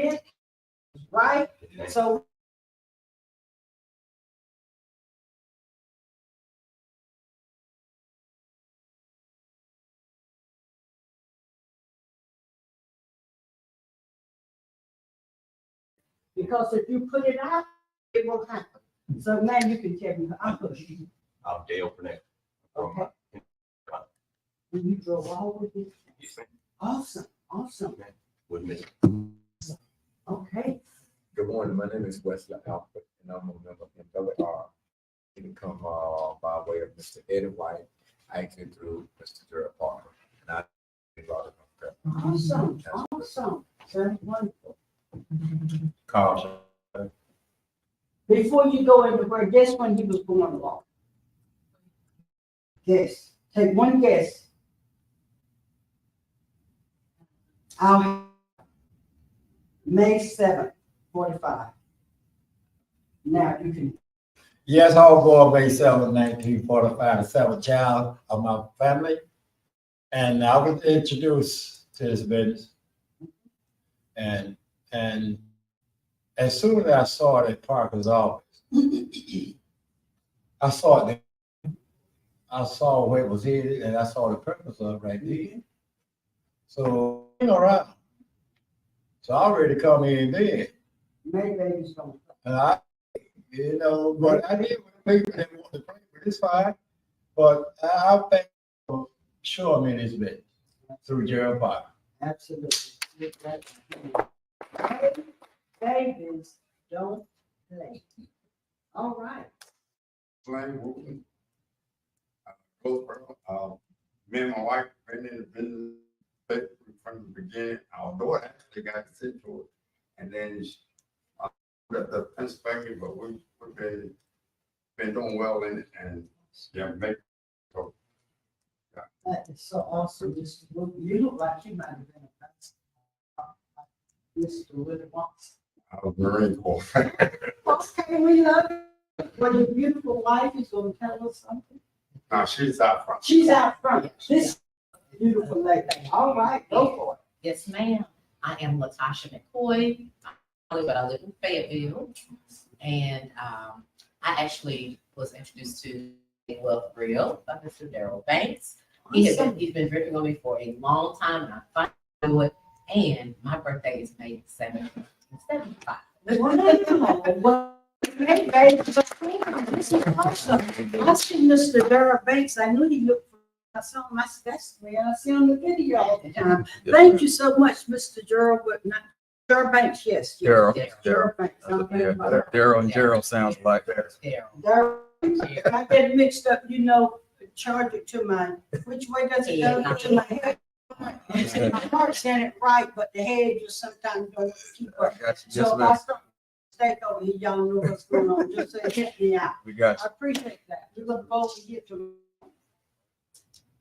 it, right? So because if you put it out, it will happen. So now you can tell me, I'm pushing. I'm Dale Burnett. Okay. And you drove all with this? Yes, ma'am. Awesome, awesome. With me. Okay. Good morning, my name is Wesley Alfred, and I'm a member of MWR. You can come by way of Mr. Eddie White, actually through Mr. Gerald Parker. And Awesome, awesome. Sounds wonderful. Carl. Before you go anywhere, guess when he was born along? Guess. Take one guess. May 7th, 45. Now you can. Yes, I was born May 7, 1945, the seventh child of my family. And I was introduced to this business. And as soon as I saw it at Parker's office, I saw it. I saw where it was headed, and I saw the purpose of it right there. So, around. So I already come in there. Maybe don't. And but I did what people didn't want to pay, but it's fine. But I think sure I'm in this business through Gerald Parker. Absolutely. Babies don't play. All right. Me and my wife been in the business from the beginning. Our daughter actually got to sit to it, and then got the Pennsylvania, but we've been doing well in it, and yeah, make. So, yeah. That is so awesome. You look like you might have been a Mr. Willie Watson. I was Marine Corps. Okay, we love it. Well, your beautiful wife is going to tell us something. No, she's out front. She's out front. This beautiful lady. All right, go for it. Yes, ma'am. I am Latasha McCoy, but I live in Fayetteville. And I actually was introduced to Wealth Real by Mr. Daryl Banks. He's been dripping on me for a long time, and I finally do it. And my birthday is May 7th, 75. Well, hey, babe, this is awesome. I see Mr. Daryl Banks. I knew he looked for. I saw him. I said, that's the man I see on the video all the time. Thank you so much, Mr. Gerald, but not Daryl Banks. Yes, Gerald. Gerald Banks. Daryl and Gerald sounds like that. Daryl, I get mixed up. Charge it to my. Which way does it go? To my head. My heart's in it right, but the head just sometimes don't keep up. So if I start mistake over here, y'all know what's going on. Just say hit me out. We got I appreciate that. We look forward to get to.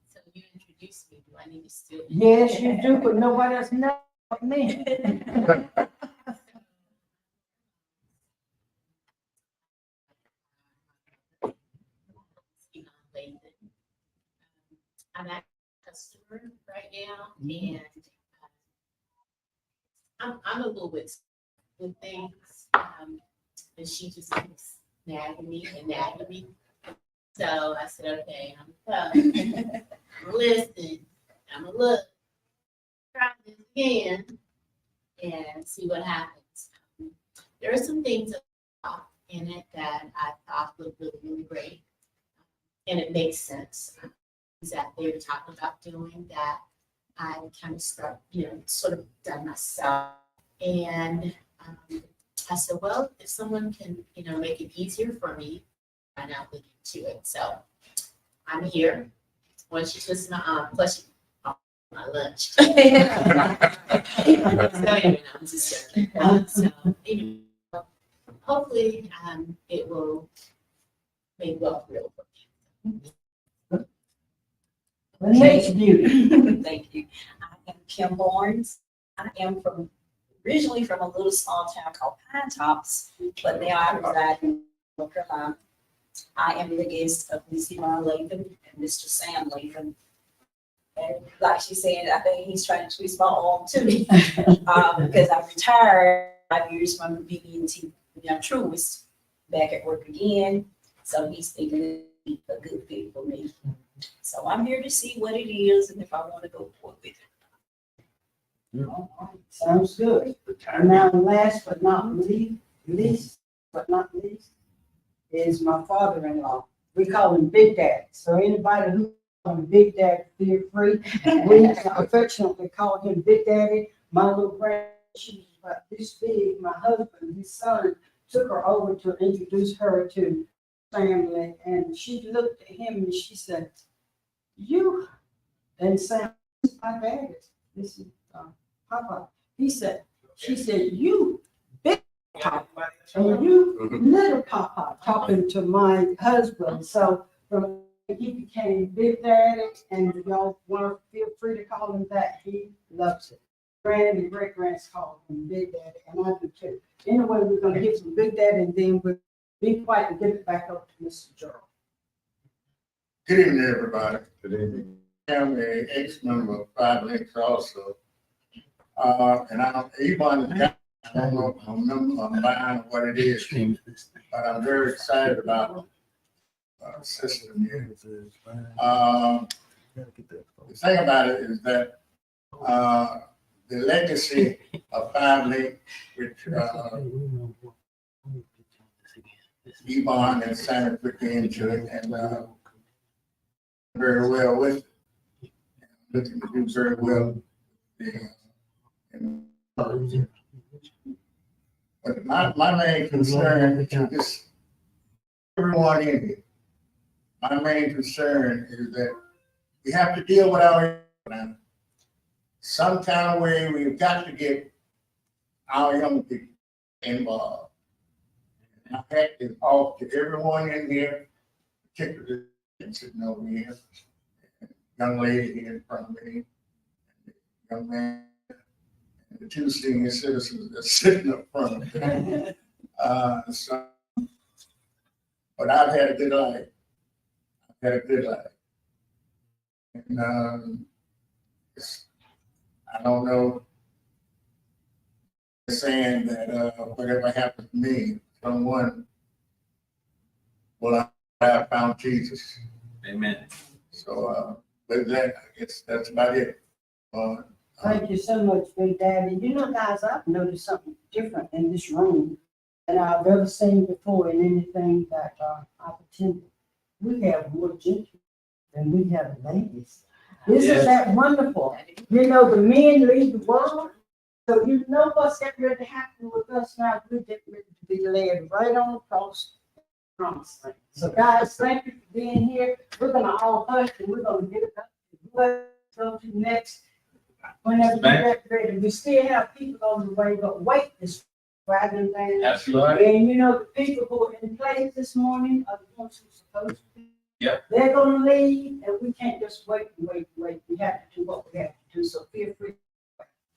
So you introduced me. Do I need to still? Yes, you do, but nobody else knows but me. I'm at a customer right now, and I'm a little bit with things, and she just keeps nagging me and nagging me. So I said, okay, I'm listen, I'm gonna look, try this again, and see what happens. There are some things in it that I thought looked really, really great, and it makes sense. That they were talking about doing that I kind of sort of done myself. And I said, well, if someone can, make it easier for me, I'm not looking to it. So I'm here. Once she twists my arm, plus my lunch. So anyway, I'm just joking. So hopefully it will make Wealth Real for me. Next beauty. Thank you. I am Kim Barnes. I am originally from a little small town called Pine Tops, but now I reside in North Carolina. I am the guest of Ms. Yvonne Latham and Mr. Sam Latham. And like she said, I think he's trying to twist my arm too. Because I retired 5 years from BB&T, truest, back at work again. So he's thinking it's a good fit for me. So I'm here to see what it is and if I want to go forward with it. All right, sounds good. And now last but not least, is my father-in-law. We call him Big Daddy. So anybody who calls him Big Daddy, feel free. We affectionately call him Big Daddy. My little grand, she was about this big. My husband, his son, took her over to introduce her to family. And she looked at him and she said, "You," and Sam, "This is my daddy. This is Papa." She said, "You big Papa, and you little Papa," talking to my husband. So from he became Big Daddy, and y'all want to feel free to call him that. He loves it. Grand and great grands call him Big Daddy, and I do too. Anyway, we're gonna get some Big Daddy, and then we'll be quiet and give it back up to Mr. Gerald. Good evening, everybody. Good evening. I'm an ex-member of Five Links also. And Yvonne has got, I don't know if I'm behind what it is, but I'm very excited about our system here. The thing about it is that the legacy of Five Links, which Yvonne and Santa put into it, and very well with it. Looking to do very well. But my main concern is this, everyone in here, my main concern is that we have to deal with our now. Some kind of way we've got to get our young people involved. And I had to off to everyone in here, particularly sitting over here, young lady here in front of me, young man, and the two senior citizens that's sitting up front of me. But I've had a good life. And I don't know, saying that whatever happened to me, someone will have found Jesus. Amen. So with that, I guess that's about it. Thank you so much, Big Daddy. You know, guys, I've noticed something different in this room than I've ever seen before in anything that I've attended. We have more gentlemen than we have ladies. Isn't that wonderful? You know, the men lead the world. So you know what's getting ready to happen with us now. We're getting ready to be led right on across the promised land. So guys, thank you for being here. We're gonna all hush and we're gonna get it up to whoever go to next. Whenever you get ready, we still have people on the way, but wait is driving things. That's right. And you know, the people who are in place this morning are the ones who are supposed to be. Yep. They're gonna leave, and we can't just wait. We have to do what we have to do, so feel free.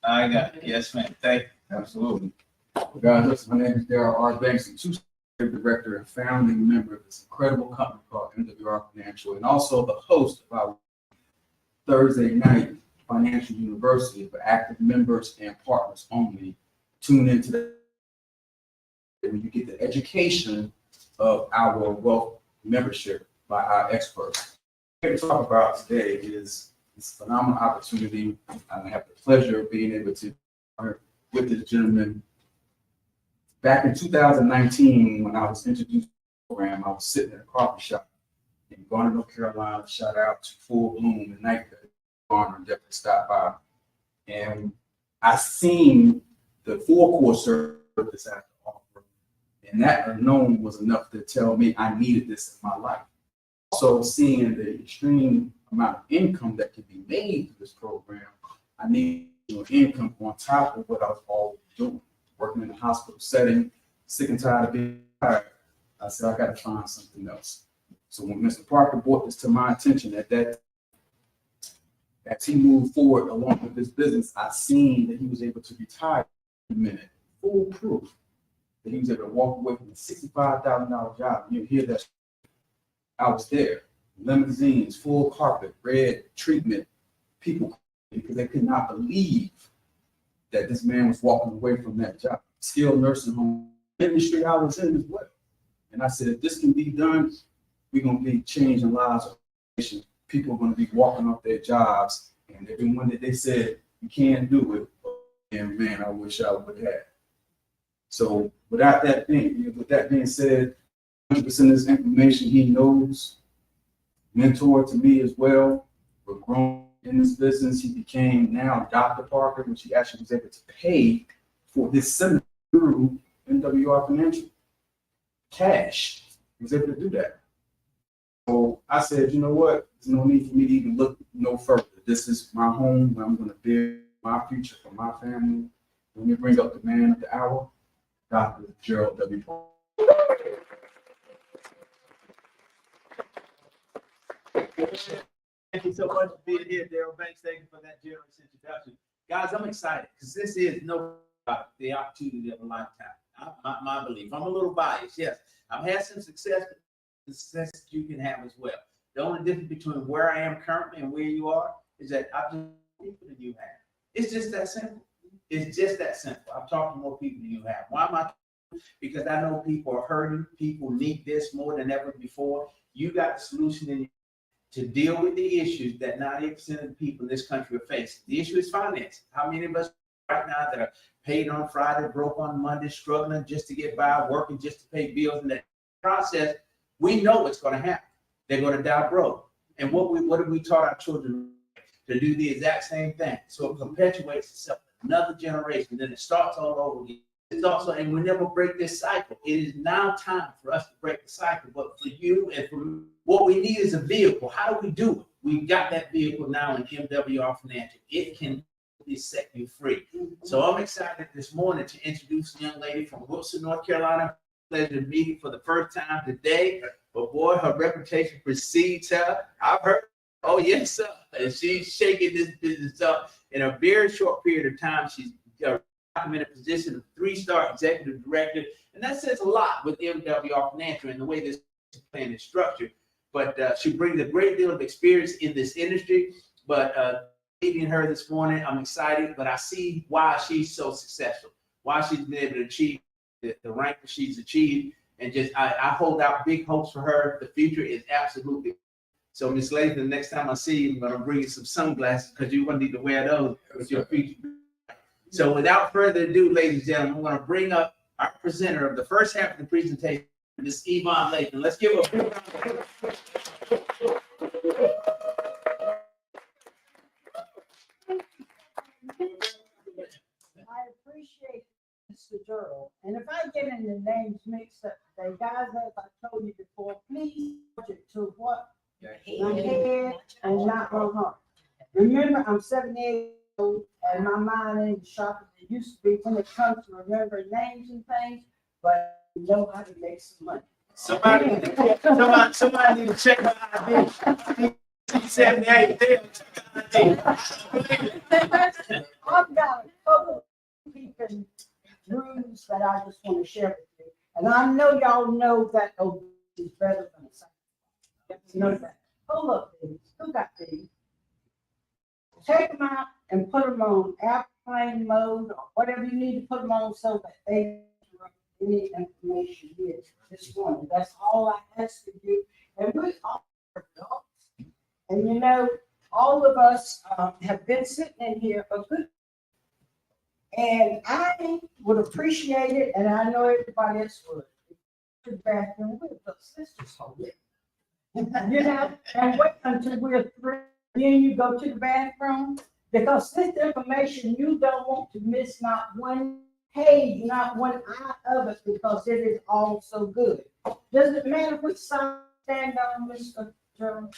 I got it. Yes, ma'am. Thank you. Absolutely. Guys, listen, my name is Darryl R. Banks, I'm director and founding member of this incredible company called MWR Financial, and also the host of our Thursday night Financial University for active members and partners only. Tune into that when you get the education of our wealth membership by our experts. What we're here to talk about today is this phenomenal opportunity. I have the pleasure of being able to work with this gentleman. Back in 2019, when I was introduced to the program, I was sitting in a coffee shop in Garner, North Carolina. Shout out to Full Bloom and Night Garner, definitely stopped by. And I seen the 4-course service after offer, and that alone was enough to tell me I needed this in my life. Also, seeing the extreme amount of income that can be made through this program, I need income on top of what I was already doing. Working in a hospital setting, sick and tired of being tired, I said, I got to find something else. So when Mr. Parker brought this to my attention as he moved forward along with this business, I seen that he was able to retire in a minute, full proof that he was able to walk away from a $65,000 job. You hear that? I was there. Limousines, full carpet, red treatment, people because they could not believe that this man was walking away from that job. Skilled nursing home industry I was in as well. And I said, if this can be done, we're gonna be changing lives of patients. People are gonna be walking off their jobs, and everyone that they said you can't do it, and man, I wish I would have. So with that being said, 100% of this information he knows, mentor to me as well. We're growing in this business. He became now Dr. Parker, which he actually was able to pay for this seminar through MWR Financial. Cash. He was able to do that. So I said, you know what? There's no need for me to even look no further. This is my home where I'm going to build my future for my family. Let me bring up the man of the hour, Dr. Gerald W. Parker. Thank you so much for being here, Daryl Banks. Thank you for that generous introduction. Guys, I'm excited because this is the opportunity of a lifetime. My belief. I'm a little biased, yes. I've had some success, but the success that you can have as well. The only difference between where I am currently and where you are is that I've talked to more people than you have. It's just that simple. It's just that simple. I've talked to more people than you have. Why am I? Because I know people are hurting. People need this more than ever before. You got the solution in to deal with the issues that 98% of the people in this country are facing. The issue is finance. How many of us right now that are paid on Friday, broke on Monday, struggling just to get by, working just to pay bills? In that process, we know what's going to happen. They're going to die broke. And what have we taught our children? To do the exact same thing. So it perpetuates itself. Another generation, then it starts all over again. It's also, and we never break this cycle. It is now time for us to break the cycle. But for you and for me, what we need is a vehicle. How do we do it? We've got that vehicle now in MWR Financial. It can set you free. So I'm excited this morning to introduce a young lady from Wilson, North Carolina. Pleasure to meet her for the first time today. But boy, her reputation precedes her. I've heard, oh yes, sir. And she's shaking this business up in a very short period of time. She's documented position of 3-star executive director, and that says a lot with MWR Financial and the way this plan is structured. But she brings a great deal of experience in this industry. But meeting her this morning, I'm excited. But I see why she's so successful, why she's been able to achieve the rank that she's achieved, and just I hold out big hopes for her. The future is absolutely. So, Ms. Latham, the next time I see you, I'm going to bring you some sunglasses because you're going to need to wear those with your future. So without further ado, ladies and gentlemen, I'm going to bring up our presenter of the first half of the presentation, Ms. Yvonne Latham. Let's give her a big round. I appreciate Mr. Gerald. And if I get in the names mixed up today, guys, as I told you before, please watch it to what? My head and not my heart. Remember, I'm 78 years old and my mind ain't sharp as it used to be when it comes to remembering names and things, but I know how to make some money. Somebody need to check my ID. 78 there. I've got a couple of keeping rules that I just want to share with you. And I know y'all know that obedience is better than sacrifice. You know that. Hold up, babies. Who got these? Take them out and put them on airplane mode or whatever you need to put them on so that they interrupt any information here this morning. That's all I ask of you. And we all are adults. And you know, all of us have been sitting in here a good. And I would appreciate it, and I know everybody else would. To the bathroom with the sisters hold it. You know, and wait until we're through. Then you go to the bathroom, because this information, you don't want to miss not one page, not one eye of it, because it is all so good. Does it matter which side stand on, Mr. Gerald?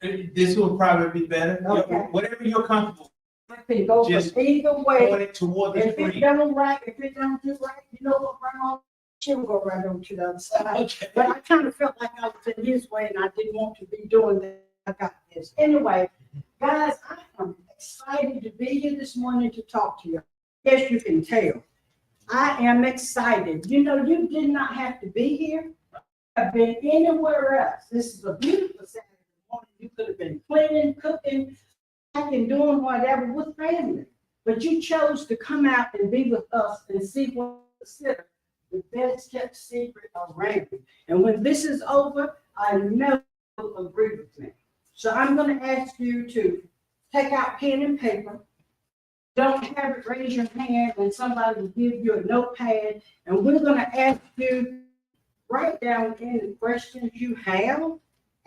This will probably be better. Okay. Whatever you're comfortable. I can go Just from either way. Point it toward the If it screen. don't right, if it don't do right, you know what, right on, she'll go right on to the other side. Okay. But I kind of felt like I was in his way and I didn't want to be doing that. I got this. Anyway, guys, I am excited to be here this morning to talk to you. Yes, you can tell. I am excited. You know, you did not have to be here. I've been anywhere else. This is a beautiful Saturday morning. You could have been cleaning, cooking, and doing whatever with family. But you chose to come out and be with us and see what we consider the best kept secret around. And when this is over, I know you'll agree with me. So I'm going to ask you to take out pen and paper. Don't have it, raise your hand, and somebody will give you a notepad. And we're going to ask you write down any questions you have.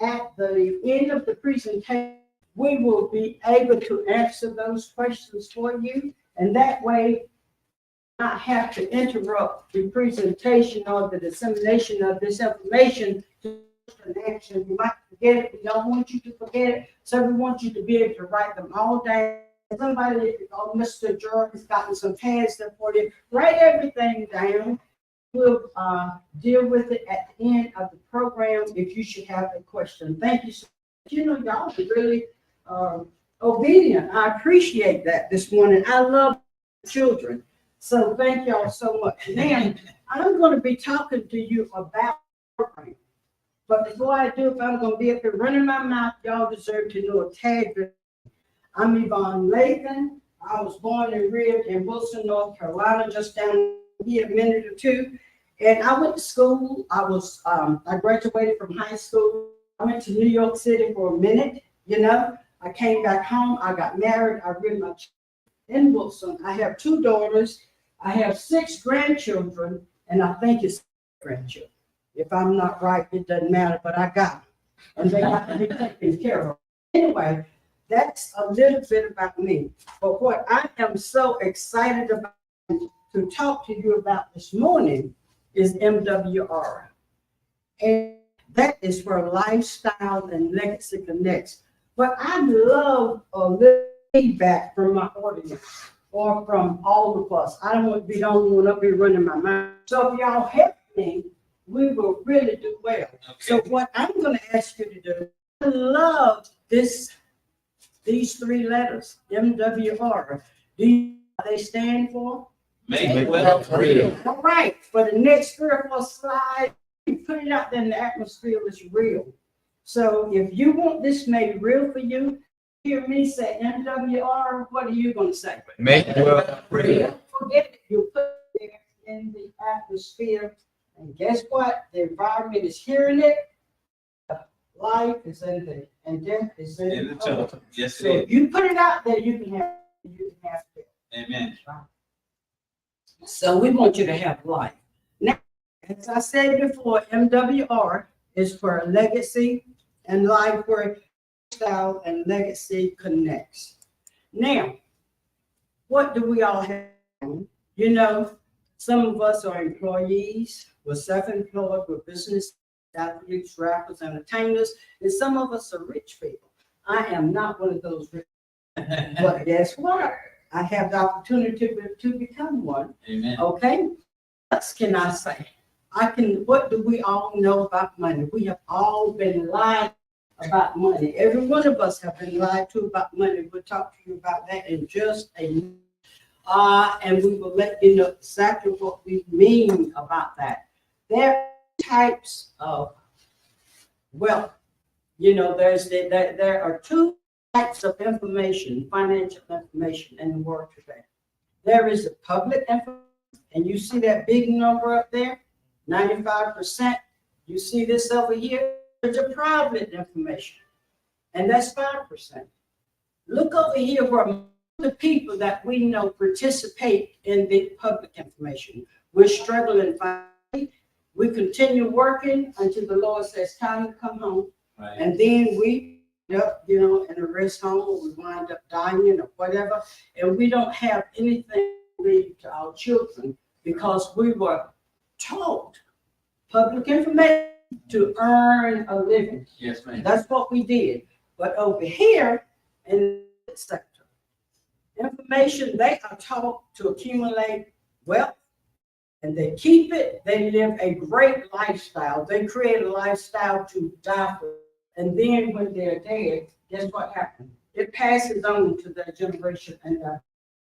At the end of the presentation, we will be able to answer those questions for you. And that way, not have to interrupt the presentation or the dissemination of this information to connection. You might forget it. We don't want you to forget it. So we want you to be able to write them all down. Somebody, oh, Mr. Jordan's gotten some pads there for you. Write everything down. We'll deal with it at the end of the program if you should have a question. Thank you so much. You know, y'all are really obedient. I appreciate that this morning. I love children. So thank y'all so much. Now, I'm going to be talking to you about the program. But before I do, if I'm going to be up here running my mouth, y'all deserve to know a tad bit. I'm Yvonne Lathan. I was born and reared in Wilson, North Carolina, just down here a minute or two. And I went to school. I graduated from high school. I went to New York City for a minute, you know. I came back home. I got married. I reared my children in Wilson. I have 2 daughters. I have 6 grandchildren, and I think it's grandchildren. If I'm not right, it doesn't matter, but I got them. And they got to be taken care of. Anyway, that's a little bit about me. But what I am so excited about to talk to you about this morning is MWR. And that is where lifestyle and legacy connects. But I love a little feedback from my audience or from all of us. I don't want to be the only one up here running my mind. So if y'all help me, we will really do well. Okay. So what I'm going to ask you to do, I love these 3 letters, MWR. They stand for? Make wealth real. All right, for the next 3 or 4 slides, you put it out there in the atmosphere is real. So if you want this made real for you, hear me say MWR, what are you going to say? Make wealth real. Don't forget it. You put it in the atmosphere, and guess what? The environment is hearing it. Life is in the, and death is in the tongue. Yes, So if you put it out there, you can have it. Amen. So we want you to have life. Now, as I said before, MWR is for legacy and life, where style and legacy connects. Now, what do we all have? You know, some of us are employees, we're self-employed, we're business athletes, rappers, entertainers, and some of us are rich people. I am not one of those rich people, but guess what? I have the opportunity to become one. Amen. Okay? What else can I say? What do we all know about money? We have all been lied about money. Every one of us have been lied to about money. We'll talk to you about that in just a minute. And we will let you know exactly what we mean about that. There are types of wealth. You know, there are 2 types of information, financial information in the world today. There is the public information, and you see that big number up there, 95%. You see this over here, there's a private information, and that's 5%. Look over here where the people that we know participate in the public information. We're struggling financially. We continue working until the Lord says, time to come home. Right. And then we up, you know, in a rest home, or we wind up dying or whatever, and we don't have anything to leave to our children because we were taught public information to earn a living. Yes, ma'am. That's what we did. But over here in the sector, information, they are taught to accumulate wealth, and they keep it. They live a great lifestyle. They create a lifestyle to die for. And then when they're dead, guess what happens? It passes on to their generation. And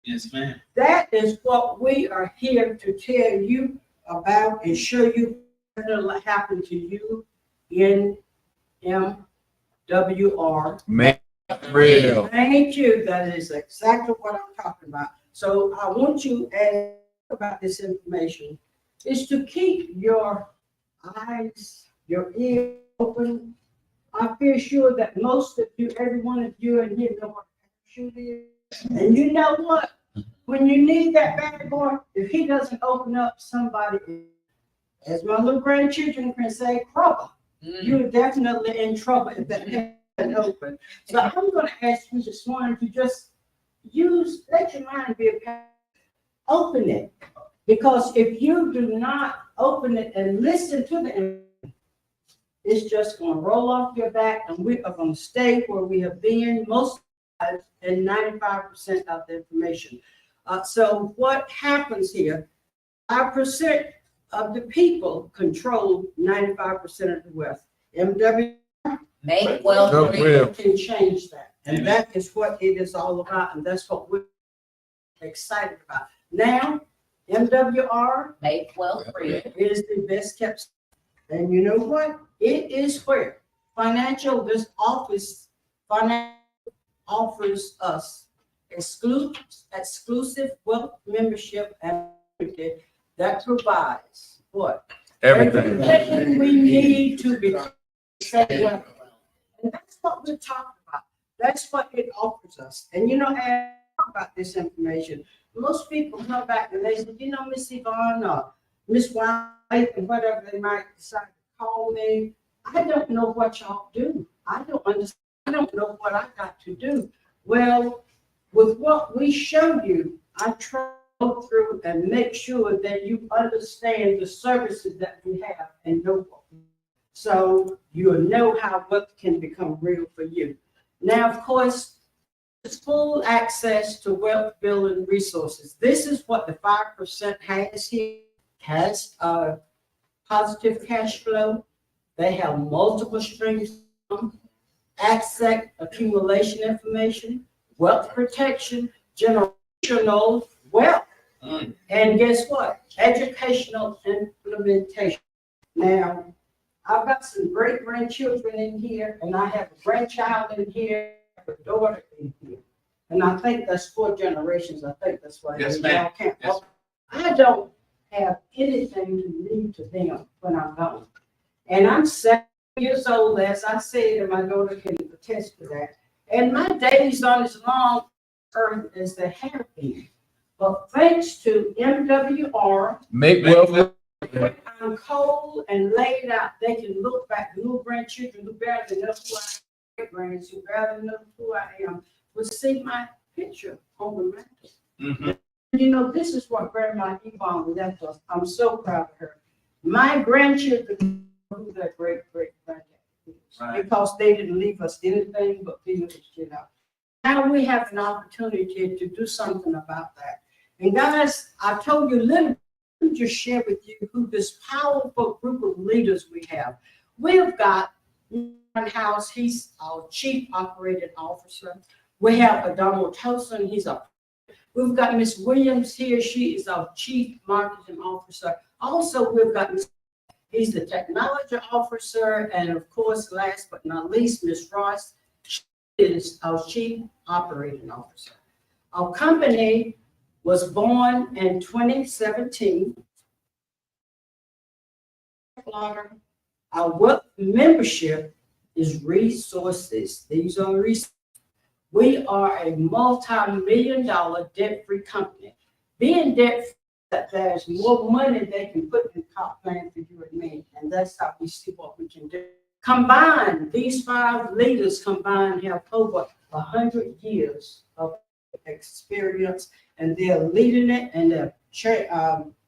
Yes, ma'am. that is what we are here to tell you about and show you what will happen to you in MWR. Real. Thank you. That is exactly what I'm talking about. So I want you to ask about this information is to keep your eyes, your ears open. I feel sure that most of you, every one of you in here know what a parachute is. And you know what? When you need that bad boy, if he doesn't open up, somebody, as my little grandchildren can say, trouble. You're definitely in trouble if that doesn't open. So I'm gonna ask you this morning to just let your mind be a parachute. Open it. Because if you do not open it and listen to the, it's just going to roll off your back, and we are going to stay where we have been most of and 95% of the information. So what happens here? 5% of the people control 95% of the wealth. MW Make wealth real. can change that, and that is what it is all about, and that's what we're excited about. Now, MWR Make wealth real. is the best kept. And you know what? It is where this office offers us exclusive wealth membership and that provides what? Everything we need to be set up. And that's what we're talking about. That's what it offers us. And you know, as I talk about this information, most people come back and they say, you know, Miss Yvonne or Miss White and whatever they might decide to call me. I don't know what y'all do. I don't understand. I don't know what I got to do. Well, with what we show you, I try to go through and make sure that you understand the services that we have and know what we do. So you'll know how wealth can become real for you. Now, of course, it's full access to wealth building resources. This is what the 5% has here. Has positive cash flow. They have multiple streams, asset accumulation information, wealth protection, generational wealth, and guess what? Educational implementation. Now, I've got some great grandchildren in here, and I have a grandchild in here, a daughter in here. And I think that's 4 generations. I think that's why Yes, y'all ma'am. can't. Yes. I don't have anything to leave to them when I'm gone. And I'm 7 years old, as I said, and my daughter can attest to that. And my days on this long earth as they have been. But thanks to MWR, Make wealth. when I'm cold and laid out, they can look back, little grandchildren who barely know who I am, great-grands who barely know who I am, will see my picture on the mantle. Mhm. You know, this is what Grandma Yvonne left us. I'm so proud of her. My grandchildren know who their great-great-granddad is. Right. Because they didn't leave us anything but village, you know. Now we have an opportunity to do something about that. And guys, I told you a little, let me just share with you who this powerful group of leaders we have. We've got House, he's our chief operating officer. We have Adamo Tosin, we've got Miss Williams here, she is our chief marketing officer. Also, we've got he's the technology officer, and of course, last but not least, Miss Ross, she is our chief operating officer. Our company was born in 2017. Our wealth membership is resources. These are resources. We are a multi-million-dollar debt-free company. Being debt-free, that there's more money they can put in the comp plan for you and me, and that's how we see what we can do. Combined, these 5 leaders combined have over 100 years of experience, and they're leading it and they're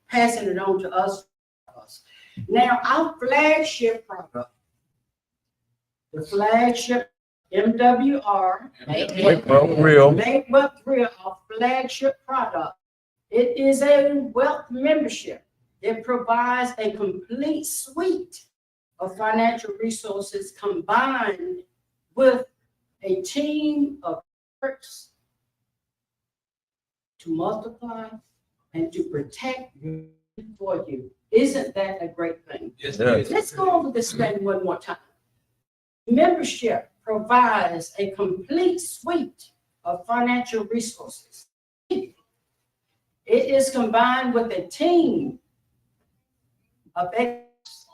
passing it on to us. Now, our flagship product, the flagship MWR, Make wealth real. Make Wealth Real, our flagship product. It is a wealth membership. It provides a complete suite of financial resources combined with a team of experts to multiply and to protect you for you. Isn't that a great thing? Yes, Yeah. it is. Let's go over this thing one more time. Membership provides a complete suite of financial resources. It is combined with a team of experts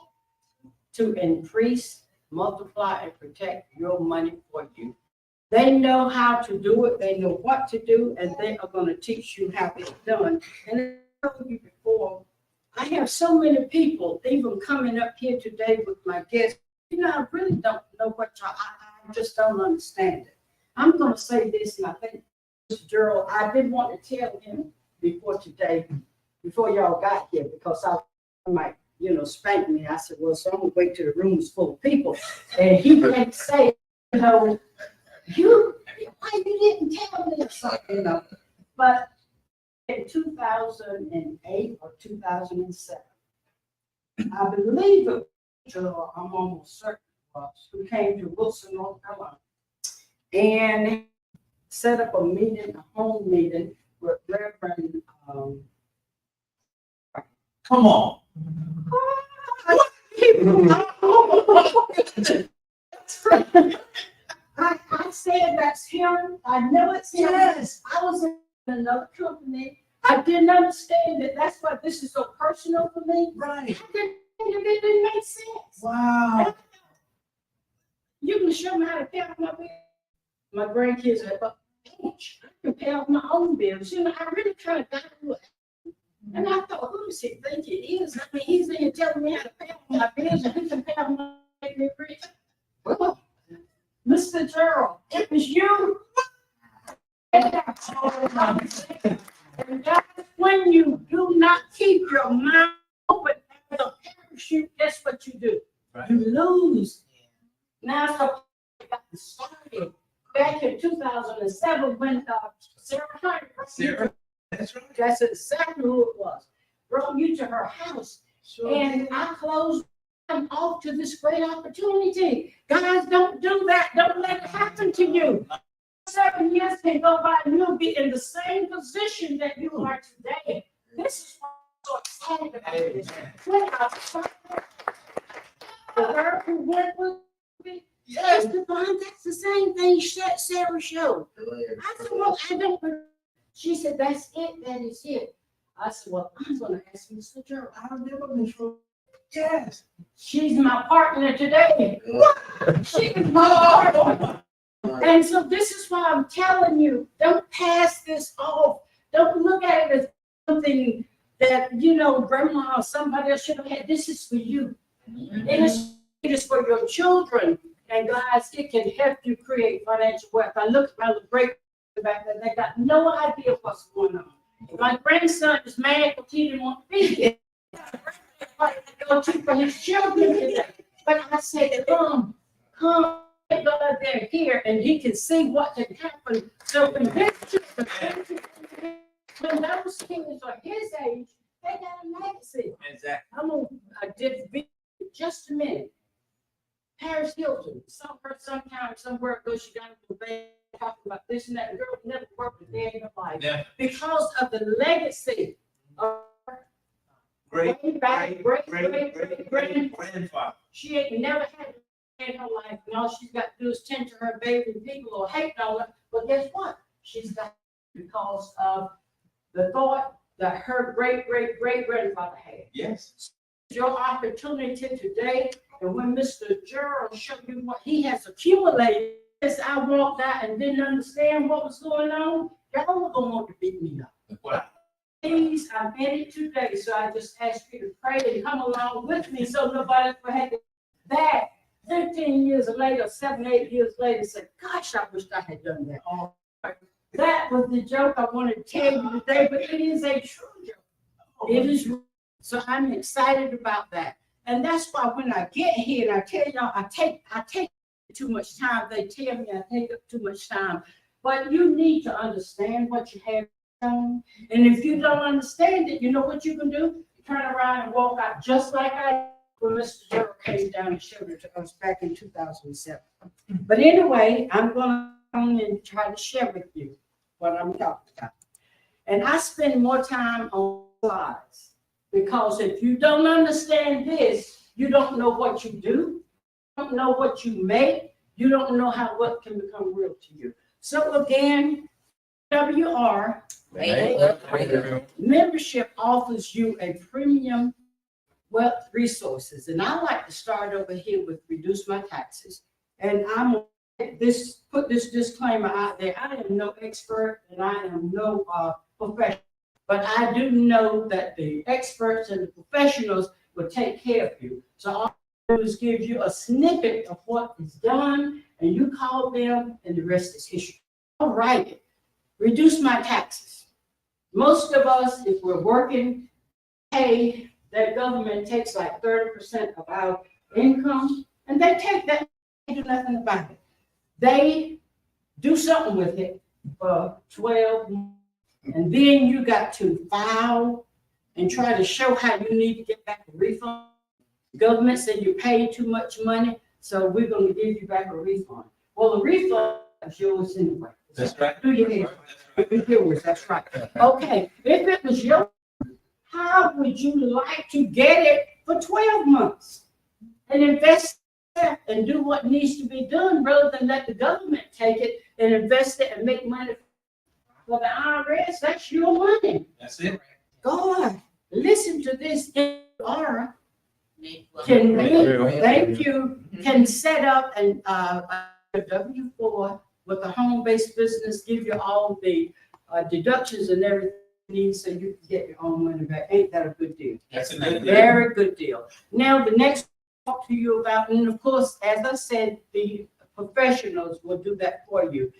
to increase, multiply, and protect your money for you. They know how to do it, they know what to do, and they are going to teach you how it's done. And I told you before, I have so many people, even coming up here today with my guests, you know, I really don't know what y'all, I just don't understand it. I'm going to say this, and I think Mr. Gerald, I did want to tell him before today, before y'all got here, because I might, you know, spank me. I said, well, so I'm going to wait till the room's full of people. And he can say, you know, why you didn't tell me or something, you know. But in 2008 or 2007, I believe it was, I'm almost certain it was, who came to Wilson, North Carolina, and set up a meeting, a home meeting with Reverend, Come on. I said that's him. I know it's him. Yes. I was in another company. I didn't understand it. That's why this is so personal for me. Right. It didn't make sense. Wow. You can show me how to pay off my bills. My grandkids are about age. I can pay off my own bills. You know, I really kind of got to it. And I thought, who does he think he is? I mean, he's in here telling me how to pay off my bills and he can pay off my rich. Well, Mr. Gerald, it was you. And that's when you do not keep your mind open as a parachute, guess what you do? Right. You lose. Now, so I got started back in 2007 when Sarah Hunter, Sarah, that's right. that's exactly who it was, brought you to her house. And I closed them off to this great opportunity. Guys, don't do that. Don't let it happen to you. 7 years can go by and you'll be in the same position that you are today. This is what I'm so excited about this. When I started, the girl who went with me, yes, Devon, that's the same thing Sarah showed. I said, well, I don't. She said, that's it, that is it. I said, well, I'm going to ask Mr. Gerald. I've never been sure. Yes. She's my partner today. She is my partner. And so this is why I'm telling you, don't pass this off. Don't look at it as something that, you know, grandma or somebody else should have had. This is for you. It is for your children. And guys, it can help you create financial wealth. I look at my little great back there, they got no idea what's going on. My grandson is mad because he didn't want to be here. Go to for his children today. But I said, come, go there here, and he can see what can happen. So when his children, when those kids are his age, they got a legacy. Exactly. I'm gonna did just a minute. Paris Hilton, saw her sometime somewhere ago. She got into the bed talking about this and that. The girl never worked a day in her life because of the legacy of Great grandfather. grandfather. She ain't never had a day in her life, and all she's got to do is tend to her baby, and people will hate on her. But guess what? She's got because of the thought that her great grandfather had. Yes. Your opportunity today, and when Mr. Gerald showed you what he has accumulated, as I walked out and didn't understand what was going on, y'all were gonna want to beat me up. Wow. Please, I made it today, so I just asked you to pray and come along with me so nobody would have to back 15 years later, 7, 8 years later, say, gosh, I wish I had done that. Oh, that was the joke I wanted to tell you today, but it is a true joke. It is. So I'm excited about that. And that's why when I get here and I tell y'all, I take too much time. They tell me I take up too much time. But you need to understand what you have done. And if you don't understand it, you know what you can do? Turn around and walk out just like I did when Mr. Gerald came down and showed it to us back in 2007. But anyway, I'm going to come and try to share with you what I'm talking about. And I spend more time on slides. Because if you don't understand this, you don't know what you do, you don't know what you make, you don't know what can become real to you. So again, WR membership offers you a premium wealth resources. And I like to start over here with reduce my taxes. And I'm put this disclaimer out there. I am no expert and I am no professional, but I do know that the experts and the professionals will take care of you. So all I do is give you a snippet of what is done, and you call them, and the rest is history. All right, reduce my taxes. Most of us, if we're working, pay, that government takes like 30% of our income, and they take that, they do nothing about it. They do something with it for 12 months, and then you got to file and try to show how you need to get back a refund. The government said you paid too much money, so we're going to give you back a refund. Well, the refund is yours anyway. That's right. Do your hair. It's yours, that's right. Okay, if it was yours, how would you like to get it for 12 months and invest it and do what needs to be done rather than let the government take it and invest it and make money for the IRS? That's your money. That's it. God, listen to this. Aura Make- thank you, can set up a W-4 with a home-based business, give you all the deductions and everything you need so you can get your own money back. Ain't that a good deal? That's a A good deal. very good deal. Now, the next I'll talk to you about, and of course, as I said, the professionals will do that for you.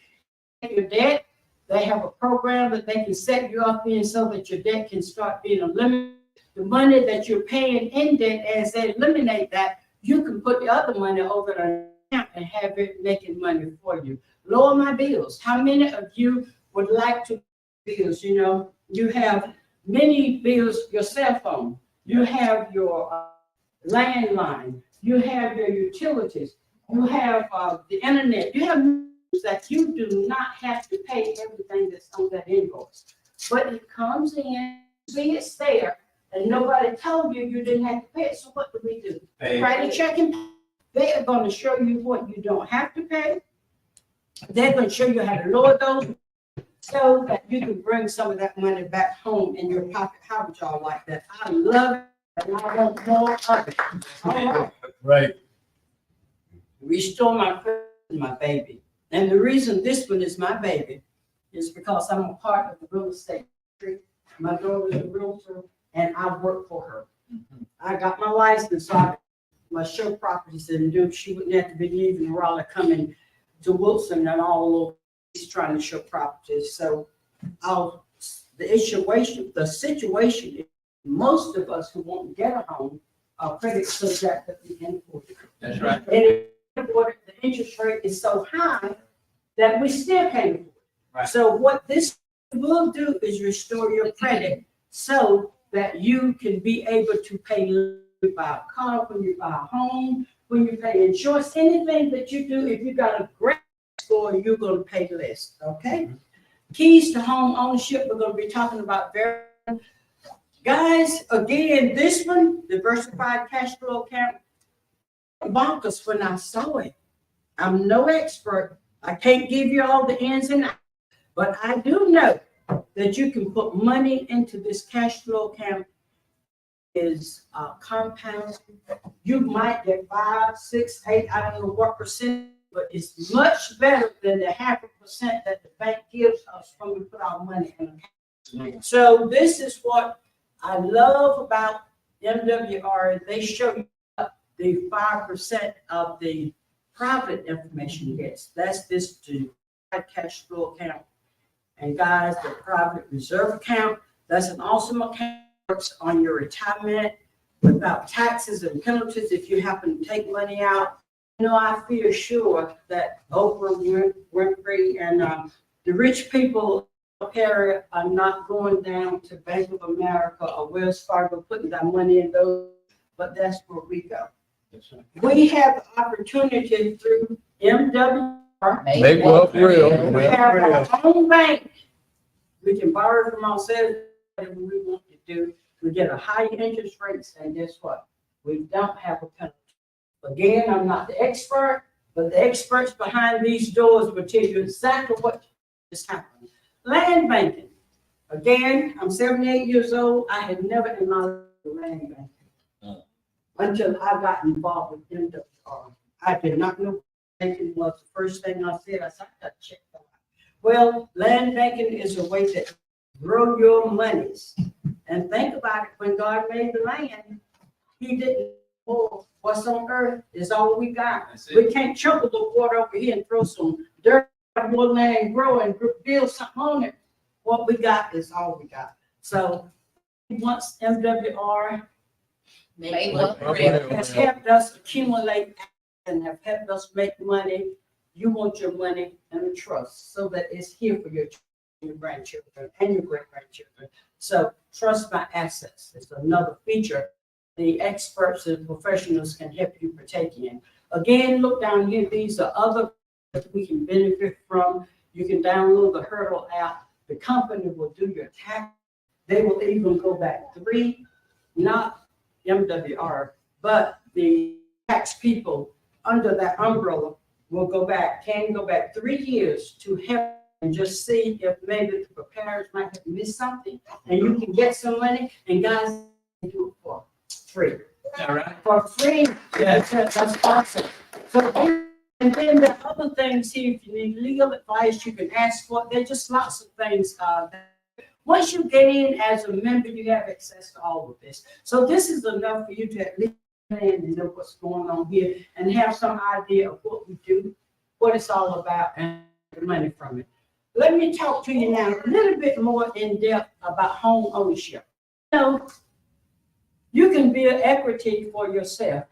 Your debt, they have a program that they can set you up in so that your debt can start being eliminated. The money that you're paying in debt, as they eliminate that, you can put the other money over the account and have it making money for you. Lower my bills. How many of you would like to pay bills? You know, you have many bills, your cell phone, you have your landline, you have your utilities, you have the internet, you have that you do not have to pay everything that's on that invoice. But it comes in, see it's there, and nobody told you you didn't have to pay it. So what do we do? Write a check and pay. They are going to show you what you don't have to pay. They're going to show you how to lower those so that you can bring some of that money back home in your pocket. How would y'all like that? I love it, and I want more of it. All right. Right. Restore my credit to my baby. And the reason this one is my baby is because I'm a part of the real estate industry. My daughter is a realtor, and I work for her. I got my license, so I show properties and do. She wouldn't have to be leaving Raleigh, coming to Wilson and all over. She's trying to show properties. So the situation is most of us who won't get a home are credit subject that we can afford. That's right. And the interest rate is so high that we still can't afford it. Right. So what this will do is restore your credit so that you can be able to pay when you buy a car, when you buy a home, when you pay insurance, anything that you do. If you got a great score, you're going to pay less. Okay. Keys to home ownership. We're going to be talking about very. Guys, again, this one, diversified cash flow account, bonkers when I saw it. I'm no expert. I can't give you all the ins and outs, but I do know that you can put money into this cash flow account. Is compound. You might get 5, 6, 8, I don't know what percent, but it's much better than the 0.5% that the bank gives us when we put our money in. So this is what I love about MWR. They show you the 5% of the private information gets. That's this to cash flow account. And guys, the private reserve account, that's an awesome account. Works on your retirement without taxes and penalties if you happen to take money out. You know, I feel sure that Oprah Winfrey and the rich people area are not going down to Bank of America or Wells Fargo putting their money in those, but that's where we go. We have the opportunity through MWR. Make wealth real. We have our own bank. We can borrow from ourselves, whatever we want to do. We get a high interest rate, and guess what? We don't have a penalty. Again, I'm not the expert, But the experts behind these doors will tell you exactly what is happening. Land banking. Again, I'm 78 years old. I had never in my life done land banking until I got involved with MWR. I did not know what banking was. The first thing I said, I got to check that out. Well, land banking is a way to grow your monies. And think about it, when God made the land, he didn't know what's on earth is all we got. That's it. We can't chuckle the water over here and throw some dirt, have more land grow and build something on it. What we got is all we got. So once MWR Make Well, one has helped us accumulate and have helped us make money, you want your money in a trust so that it's here for your children, your grandchildren and your great-grandchildren. So trust my assets is another feature the experts and professionals can help you partake in. Again, look down here. These are other that we can benefit from. You can download the Hurdle app. The company will do your tax. They will even go back 3, not MWR, but the tax people under that umbrella will can go back 3 years to help and just see if maybe the preparers might have missed something and you can get some money and guys can do it for free. All right. For free, yes, that's awesome. So, and then the other things here, if you need legal advice, you can ask for, there's just lots of things. Once you get in as a member, you have access to all of this. So this is enough for you to at least understand and know what's going on here and have some idea of what we do, what it's all about, and the money from it. Let me talk to you now a little bit more in depth about home ownership. You can build equity for yourself.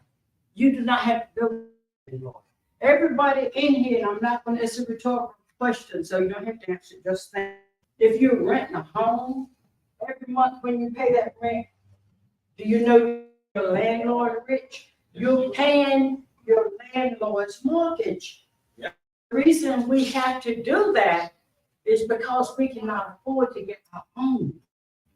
You do not have to build it anymore. Everybody in here, and I'm not going to, it's a rhetorical question, so you don't have to answer, just think. If you're renting a home, every month when you pay that rent, do you know your landlord rich? You're paying your landlord's mortgage. Yeah. The reason we have to do that is because we cannot afford to get a home.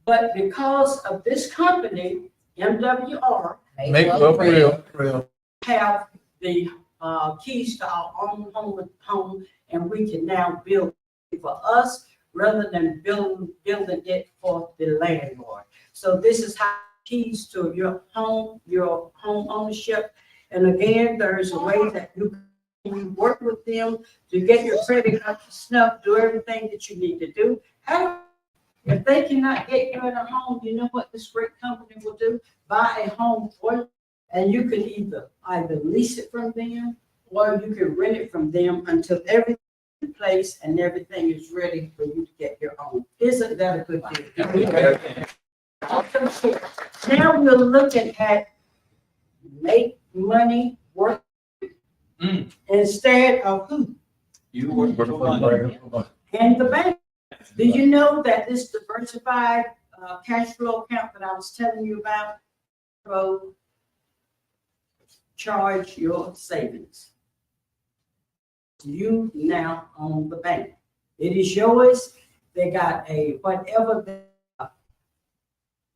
But because of this company, MWR, Make love real. have the keys to our own home, and we can now build it for us rather than building it for the landlord. So this is how keys to your home ownership. And again, there's a way that you can work with them to get your credit up to snuff, do everything that you need to do. If they cannot get you in a home, you know what this great company will do? Buy a home for you, and you can either lease it from them or you can rent it from them until everything is in place and everything is ready for you to get your own. Isn't that a good deal? Now we're looking at make money work instead of who? You work for money. And the bank. Do you know that this diversified cash flow account that I was telling you about will charge your savings? You now own the bank. It is yours. They got a whatever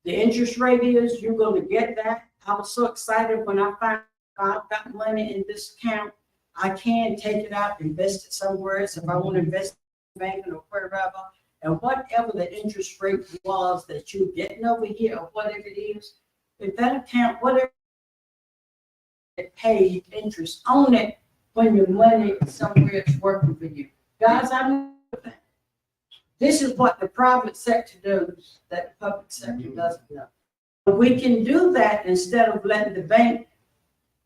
the interest rate is, you're going to get that. I was so excited when I found I've got money in this account. I can take it out, invest it somewhere else if I want to invest in banking or wherever. And whatever the interest rate was that you're getting over here or whatever it is, if that account, whatever it paid interest on it when your money is somewhere it's working for you. Guys, I know that. This is what the private sector does that the public sector doesn't know. We can do that instead of letting the bank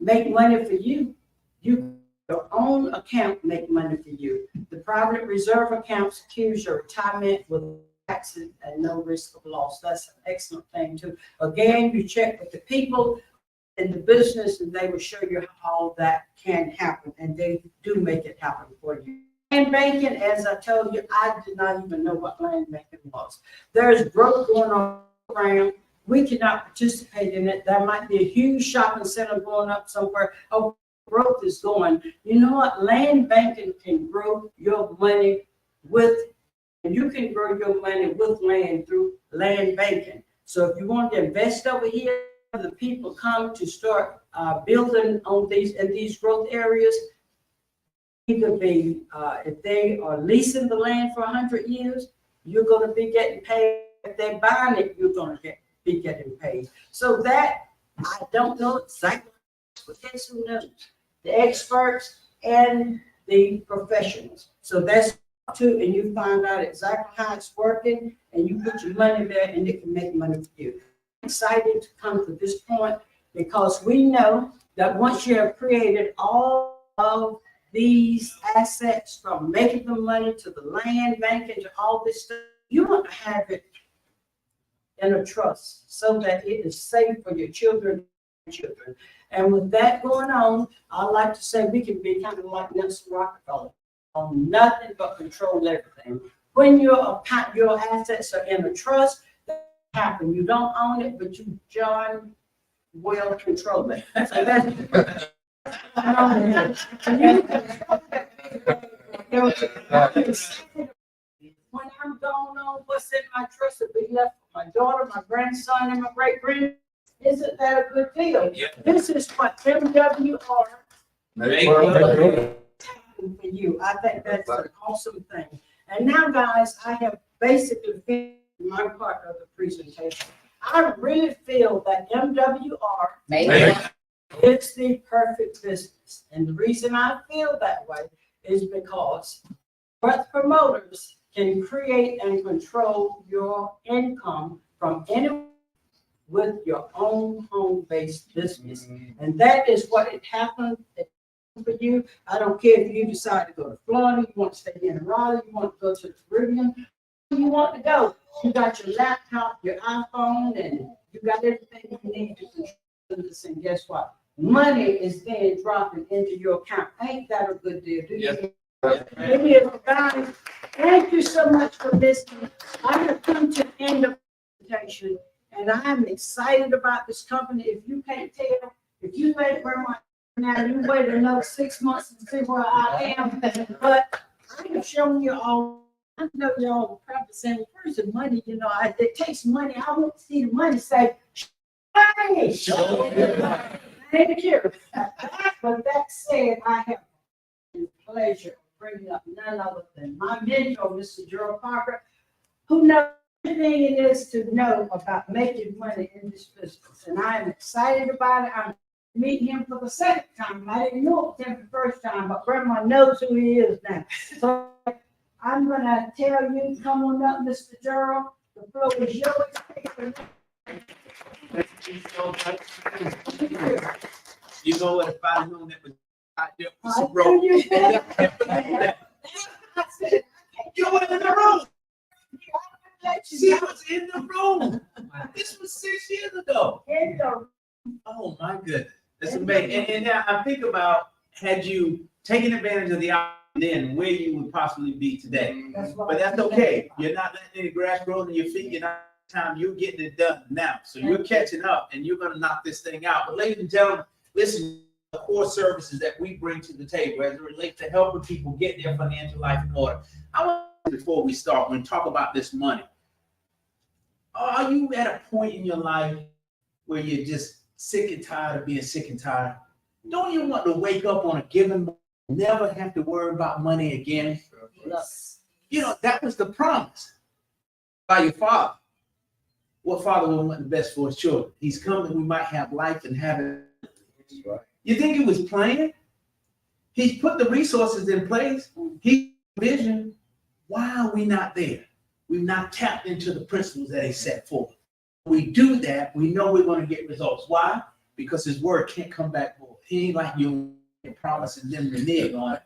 make money for you. Your own account make money for you. The private reserve account secures your retirement with taxes and no risk of loss. That's an excellent thing too. Again, you check with the people in the business and they will show you how that can happen, and they do make it happen for you. Land banking, as I told you, I did not even know what land banking was. There's growth going on around. We cannot participate in it. There might be a huge shopping center going up somewhere. Oh, growth is going. You know what? Land banking can grow your money and you can grow your money with land through land banking. So if you want to invest over here, the people come to start building on in these growth areas, either be, if they are leasing the land for 100 years, you're gonna be getting paid. If they're buying it, you're gonna be getting paid. So that, I don't know exactly, but guess who knows? The experts and the professionals. So that's two, and you find out exactly how it's working, and you put your money there, and it can make money for you. I'm excited to come to this point because we know that once you have created all of these assets, from making the money to the land banking to all this stuff, you want to have it in a trust so that it is safe for your children. And with that going on, I like to say we can be kind of like Nelson Rockefeller, on nothing but control everything. When your assets are in a trust, that happen. You don't own it, but you, John, will control it. So that's when I'm gone on, what's in my trust will be left for my daughter, my grandson, and my great-grand. Isn't that a good deal? Yeah. This is what MWR Thank you. for you. I think that's an awesome thing. And now, guys, I have basically finished my part of the presentation. I really feel that MWR is the perfect business. And the reason I feel that way is because birth promoters can create and control your income from anywhere with your own home-based business. And that is what it happened for you. I don't care if you decide to go to Florida, you want to stay in Raleigh, you want to go to the Caribbean, you want to go. You got your laptop, your iPhone, and you got everything you need to control this. And guess what? Money is then dropping into your account. Ain't that a good deal? Do you? It is, guys. Thank you so much for listening. I have come to the end of the presentation, and I am excited about this company. If you can't tell, if you wait for my now, you wait another 6 months to see where I am. But I have shown you all. I know y'all probably saying, "Where's the money?" You know, it takes money. I want to see the money. Say, "Hey, thank you." But that said, I have the pleasure of bringing up none other than my mentor, Mr. Gerald Parker, who knows everything it is to know about making money in this business. And I am excited about it. I'm meeting him for the second time. I didn't know it was him the first time, but Grandma knows who he is now. So I'm gonna tell you, come on up, Mr. Gerald. The floor is yours. You know what? If I known that was out there, I was broke. knew you did. You were in the room. Let you She know. was in the room. This was 6 years ago. In the- Oh my goodness, that's amazing. And now I think about, had you taken advantage of the opportunity then, where you would possibly be today. That's what But that's okay. You're not letting any grass grow under your feet. You're not time. You're getting it done now. So you're catching up, and you're gonna knock this thing out. But ladies and gentlemen, listen. The core services that we bring to the table as it relates to helping people get their financial life in order. I want to, before we start, when we talk about this money, are you at a point in your life where you're just sick and tired of being sick and tired? Don't you want to wake up on a given moment, never have to worry about money again? You know, that was the promise by your father. What father would want the best for his children? He's come that we might have life and have it. You think he was playing? He's put the resources in place. He vision. Why are we not there? We've not tapped into the principles that he set forth. When we do that, we know we're going to get results. Why? Because his word can't come back void. He ain't like you promise and then renege on it.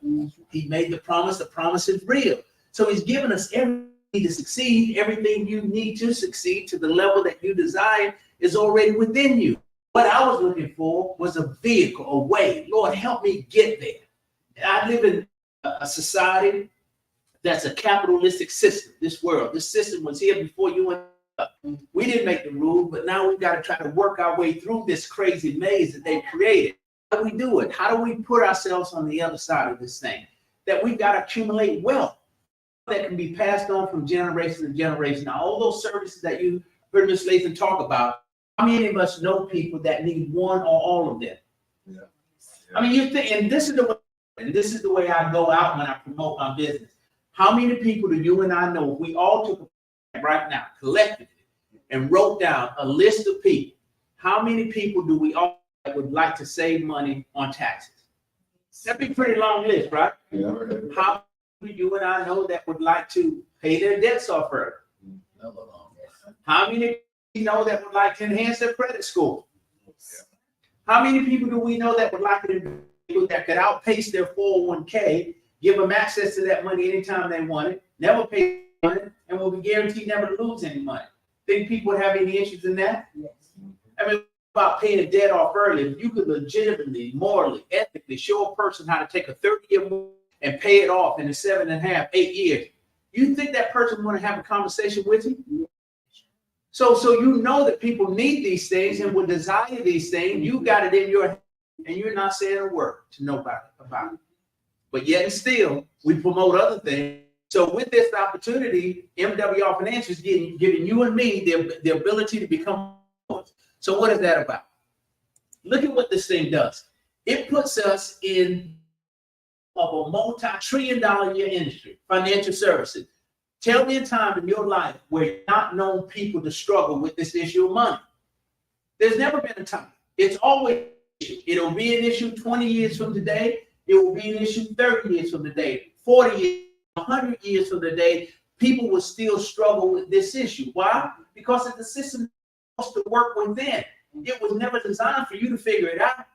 He made the promise is real. So he's given us everything to succeed. Everything you need to succeed to the level that you desire is already within you. What I was looking for was a vehicle, a way. Lord, help me get there. I live in a society that's a capitalistic system. This world, this system was here before you and we didn't make the rules, but now we've got to try to work our way through this crazy maze that they've created. How do we do it? How do we put ourselves on the other side of this thing? That we've got to accumulate wealth that can be passed on from generation to generation. Now, all those services that you heard Ms. Lathan talk about, how many of us know people that need one or all of them? Yeah. I mean, you think, and this is the way and this is the way I go out when I promote my business. How many people do you and I know, if we all took a right now, collectively, and wrote down a list of people, how many people do we all that would like to save money on taxes? That'd be a pretty long list, right? Yeah. How many do you and I know that would like to pay their debts off early? How many you know that would like to enhance their credit score? How many people do we know that would like to that could outpace their 401k, give them access to that money anytime they want it, never pay money, and will be guaranteed never to lose any money? Think people would have any interest in that? I mean, about paying a debt off early, if you could legitimately, morally, ethically show a person how to take a 30-year mortgage and pay it off in 7.5, 8 years, you think that person want to have a conversation with you? So you know that people need these things and would desire these things. You got it in your head, and you're not saying a word to nobody about it. But yet and still, we promote other things. So with this opportunity, MWR Financial is giving you and me the ability to become. So what is that about? Look at what this thing does. It puts us in of a multi-trillion-dollar-a-year industry, financial services. Tell me a time in your life where you've not known people to struggle with this issue of money. There's never been a time. It's always an issue. It'll be an issue 20 years from today. It will be an issue 30 years from today, 40 years, 100 years from today. People will still struggle with this issue. Why? Because the system wants to work within. It was never designed for you to figure it out.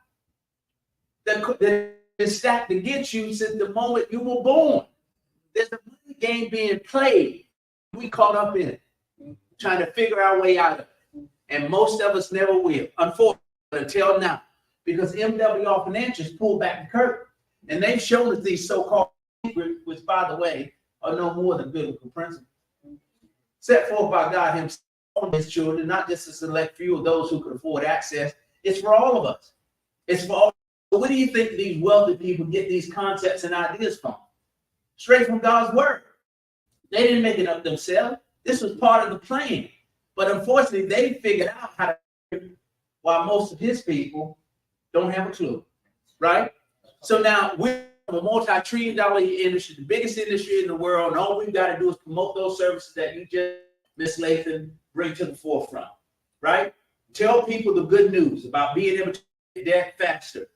It's stacked against you since the moment you were born. There's a money game being played. We caught up in it, trying to figure our way out of it. And most of us never will, unfortunately, until now, because MWR Financials pulled back the curtain. And they've shown us these so-called secrets, which, by the way, are no more than biblical principles, set forth by God himself on his children, not just a select few of those who could afford access. It's for all of us. It's for all. So where do you think these wealthy people get these concepts and ideas from? Straight from God's word. They didn't make it up themselves. This was part of the plan. But unfortunately, they figured out how to, while most of his people don't have a clue, right? So now we're a multi-trillion-dollar industry, the biggest industry in the world, and all we've got to do is promote those services that you just, Ms. Lathan, bring to the forefront, right? Tell people the good news about being able to get debt faster,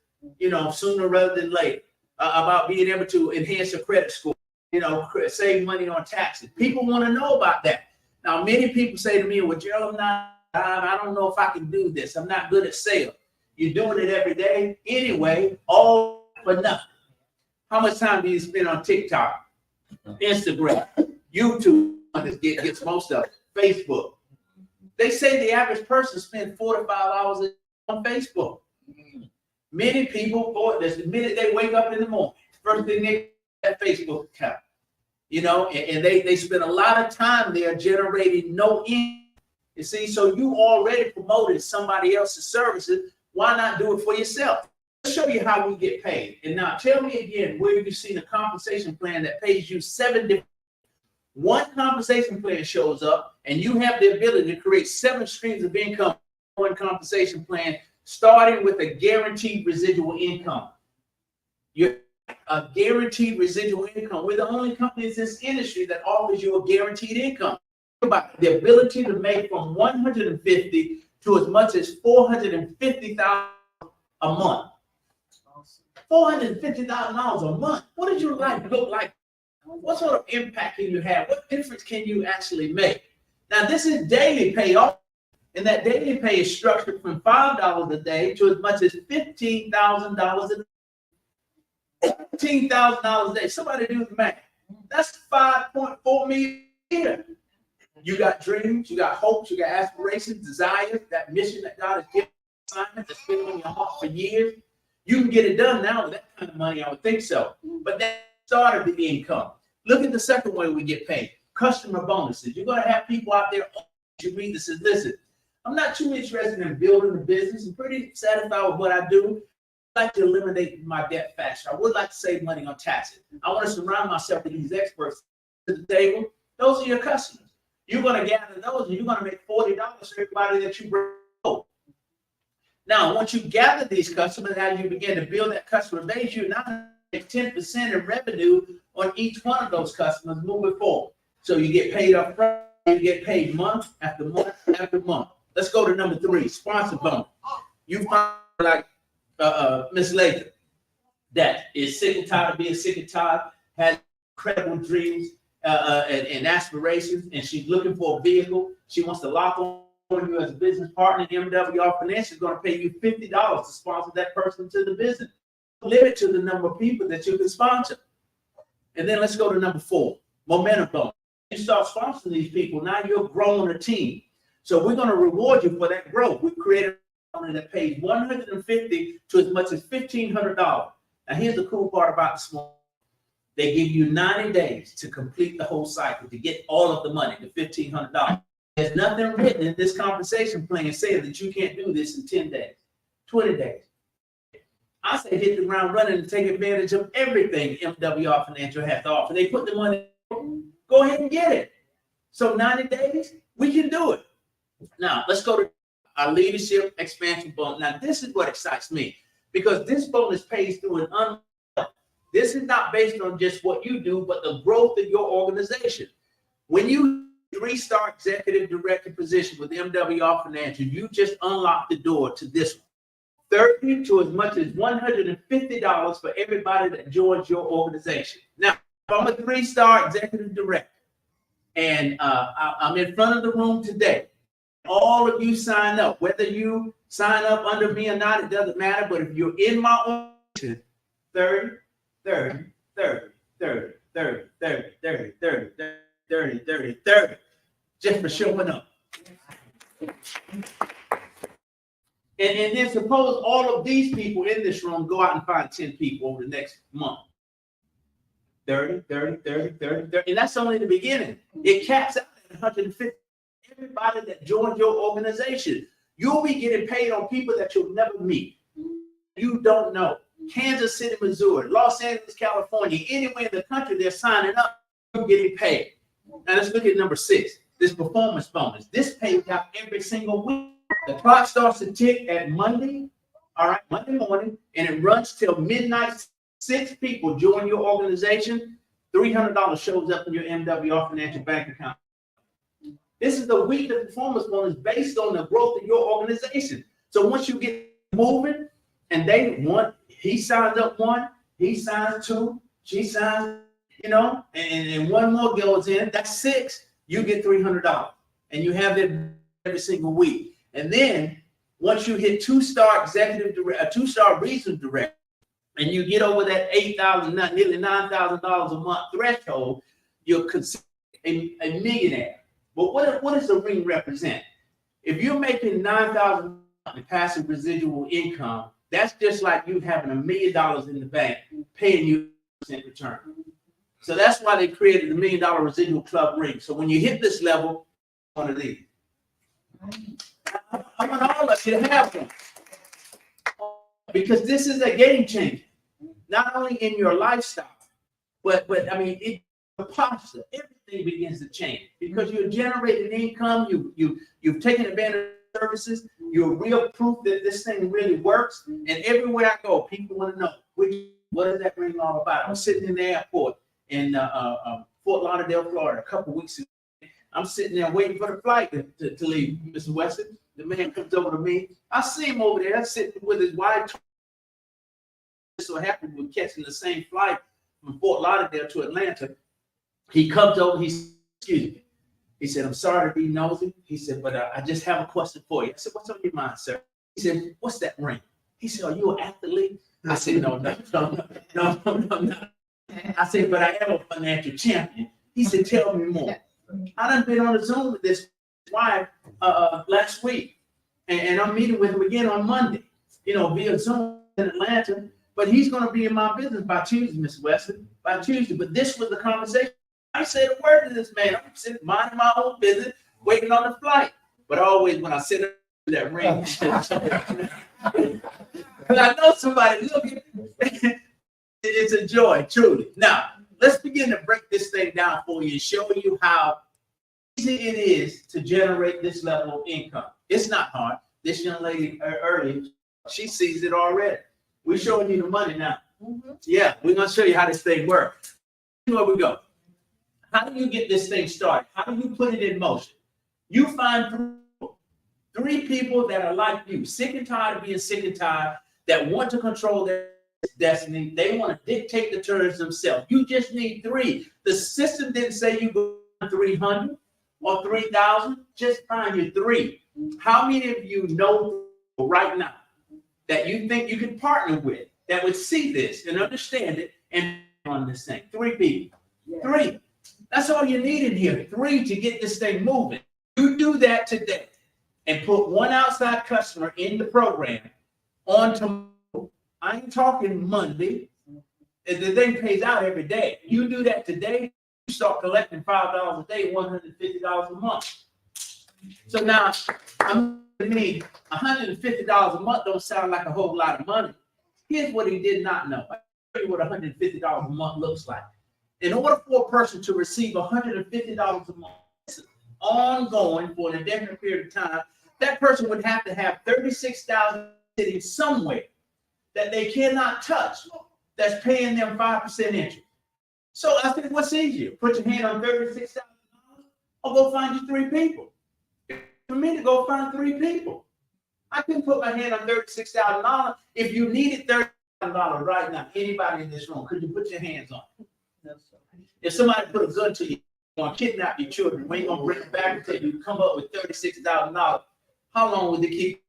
sooner rather than later, about being able to enhance your credit score, save money on taxes. People want to know about that. Now, many people say to me, well, Gerald, I don't know if I can do this. I'm not good at sales. You're doing it every day anyway, all for nothing. How much time do you spend on TikTok, Instagram, YouTube? Gets most of it. Facebook. They say the average person spends 4 to 5 hours on Facebook. Many people, the minute they wake up in the morning, first thing they that Facebook account, and they spend a lot of time there generating no income. You see, so you already promoted somebody else's services. Why not do it for yourself? Let's show you how we get paid. And now tell me again, where you've seen a compensation plan that pays you 7 different. One compensation plan shows up, and you have the ability to create 7 streams of income. One compensation plan, starting with a guaranteed residual income. You're a guaranteed residual income. We're the only company in this industry that offers you a guaranteed income. Think about the ability to make from $150,000 to as much as $450,000 a month. $450,000 a month. What does your life look like? What sort of impact can you have? What difference can you actually make? Now, this is daily pay off, and that daily pay is structured from $5 a day to as much as $15,000 a day. $15,000 a day. Somebody do the math. That's $5.4 million a year. You got dreams, you got hopes, you got aspirations, desires, that mission that God has given you, assignment that's been in your heart for years. You can get it done now with that kind of money, I would think so. But that started the income. Look at the second way we get paid. Customer bonuses. You're going to have people out there, you read this and listen. I'm not too interested in building a business. I'm pretty satisfied with what I do. I'd like to eliminate my debt faster. I would like to save money on taxes. I want to surround myself with these experts to the table. Those are your customers. You're going to gather those, and you're going to make $40 for everybody that you bring home. Now, once you gather these customers, as you begin to build that customer base, you're not 10% in revenue on each one of those customers moving forward. So you get paid up front, you get paid month after month after month. Let's go to number 3, sponsor bonus. You find like Miss Latham that is sick and tired of being sick and tired, has incredible dreams and aspirations, and she's looking for a vehicle. She wants to lock on you as a business partner. MWR Finance is going to pay you $50 to sponsor that person to the business. Limit to the number of people that you can sponsor. And then let's go to number 4, momentum bonus. You start sponsoring these people, now you're growing a team. So we're going to reward you for that growth. We created a bonus that pays $150 to as much as $1,500. Now here's the cool part about the small. They give you 90 days to complete the whole cycle, to get all of the money, the $1,500. There's nothing written in this compensation plan saying that you can't do this in 10 days, 20 days. I say hit the ground running and take advantage of everything MWR Financial has to offer. They put the money, go ahead and get it. So 90 days, we can do it. Now, let's go to our leadership expansion bonus. Now, this is what excites me, because this bonus pays through an this is not based on just what you do, but the growth of your organization. When you 3-star executive director position with MWR Financial, you just unlock the door to this one. $30 to as much as $150 for everybody that joins your organization. Now, if I'm a 3-star executive director and I'm in front of the room today, all of you sign up, whether you sign up under me or not, it doesn't matter. But if you're in my organization, 30, 30, 30, 30, 30, 30, 30, 30, 30, 30, 30, just for showing up. And then suppose all of these people in this room go out and find 10 people over the next month. 30, 30, 30, 30, 30. And that's only the beginning. It caps out at 150. Everybody that joins your organization, you'll be getting paid on people that you'll never meet. You don't know. Kansas City, Missouri, Los Angeles, California, anywhere in the country, they're signing up, you're getting paid. Now let's look at number 6, this performance bonus. This pays out every single week. The clock starts to tick at Monday, all right, Monday morning, and it runs till midnight. 6 people join your organization, $300 shows up in your MWR Financial bank account. This is the weekly performance bonus based on the growth of your organization. So once you get moving, and he signs up 1, he signs 2, she signs, and one more goes in, that's 6, you get $300. And you have it every single week. And then once you hit 2-star executive director, 2-star regional director, and you get over that $8,000, nearly $9,000 a month threshold, you're considered a millionaire. But what does the ring represent? If you're making $9,000 in passive residual income, that's just like you having $1 million in the bank paying you 1% return. So that's why they created the $1 Million Residual Club ring. So when you hit this level, one of these. I want all of you to have one. Because this is a game changer. Not only in your lifestyle, but I mean, the posture, everything begins to change because you're generating income. You've taken advantage of services. You're real proof that this thing really works. And everywhere I go, people want to know what is that ring all about. I'm sitting in the airport in Fort Lauderdale, Florida, a couple weeks ago. I'm sitting there waiting for the flight to leave, Mr. Weston. The man comes over to me. I see him over there sitting with his wife. So happened we're catching the same flight from Fort Lauderdale to Atlanta. He comes over, excuse me. He said, I'm sorry to be nosy. He said, but I just have a question for you. I said, what's on your mind, sir? He said, what's that ring? He said, are you an athlete? I said, no. I said, but I am a financial champion. He said, tell me more. I done been on a Zoom with this wife last week, and I'm meeting with him again on Monday, via Zoom in Atlanta. But he's going to be in my business by Tuesday, Mr. Weston, by Tuesday. But this was the conversation. I said a word to this man. I'm sitting minding my own business, waiting on the flight. But always when I sit up to that ring, because I know somebody looking, it's a joy, truly. Now, let's begin to break this thing down for you and show you how easy it is to generate this level of income. It's not hard. This young lady earlier, she sees it already. We're showing you the money now. Yeah, we're gonna show you how this thing works. Where we go. How do you get this thing started? How do you put it in motion? You find three people that are like you, sick and tired of being sick and tired, that want to control their destiny. They want to dictate the terms themselves. You just need three. The system didn't say you go 300 or 3,000. Just find your three. How many of you know right now that you think you can partner with that would see this and understand it and on this thing? Three people. Three. That's all you need in here. Three to get this thing moving. You do that today and put one outside customer in the program on tomorrow. I ain't talking Monday. The thing pays out every day. You do that today, you start collecting $5 a day, $150 a month. So now, to me, $150 a month don't sound like a whole lot of money. Here's what he did not know. I'll tell you what $150 a month looks like. In order for a person to receive $150 a month, ongoing for an indefinite period of time, that person would have to have $36,000 sitting somewhere that they cannot touch, that's paying them 5% interest. So I think what's easier? Put your hand on $36,000 or go find you three people. For me to go find three people. I couldn't put my hand on $36,000. If you needed $30,000 right now, anybody in this room, could you put your hands on it? No, sir. If somebody put a gun to you, want to kidnap your children, we ain't gonna bring them back until you come up with $36,000. How long would it keep?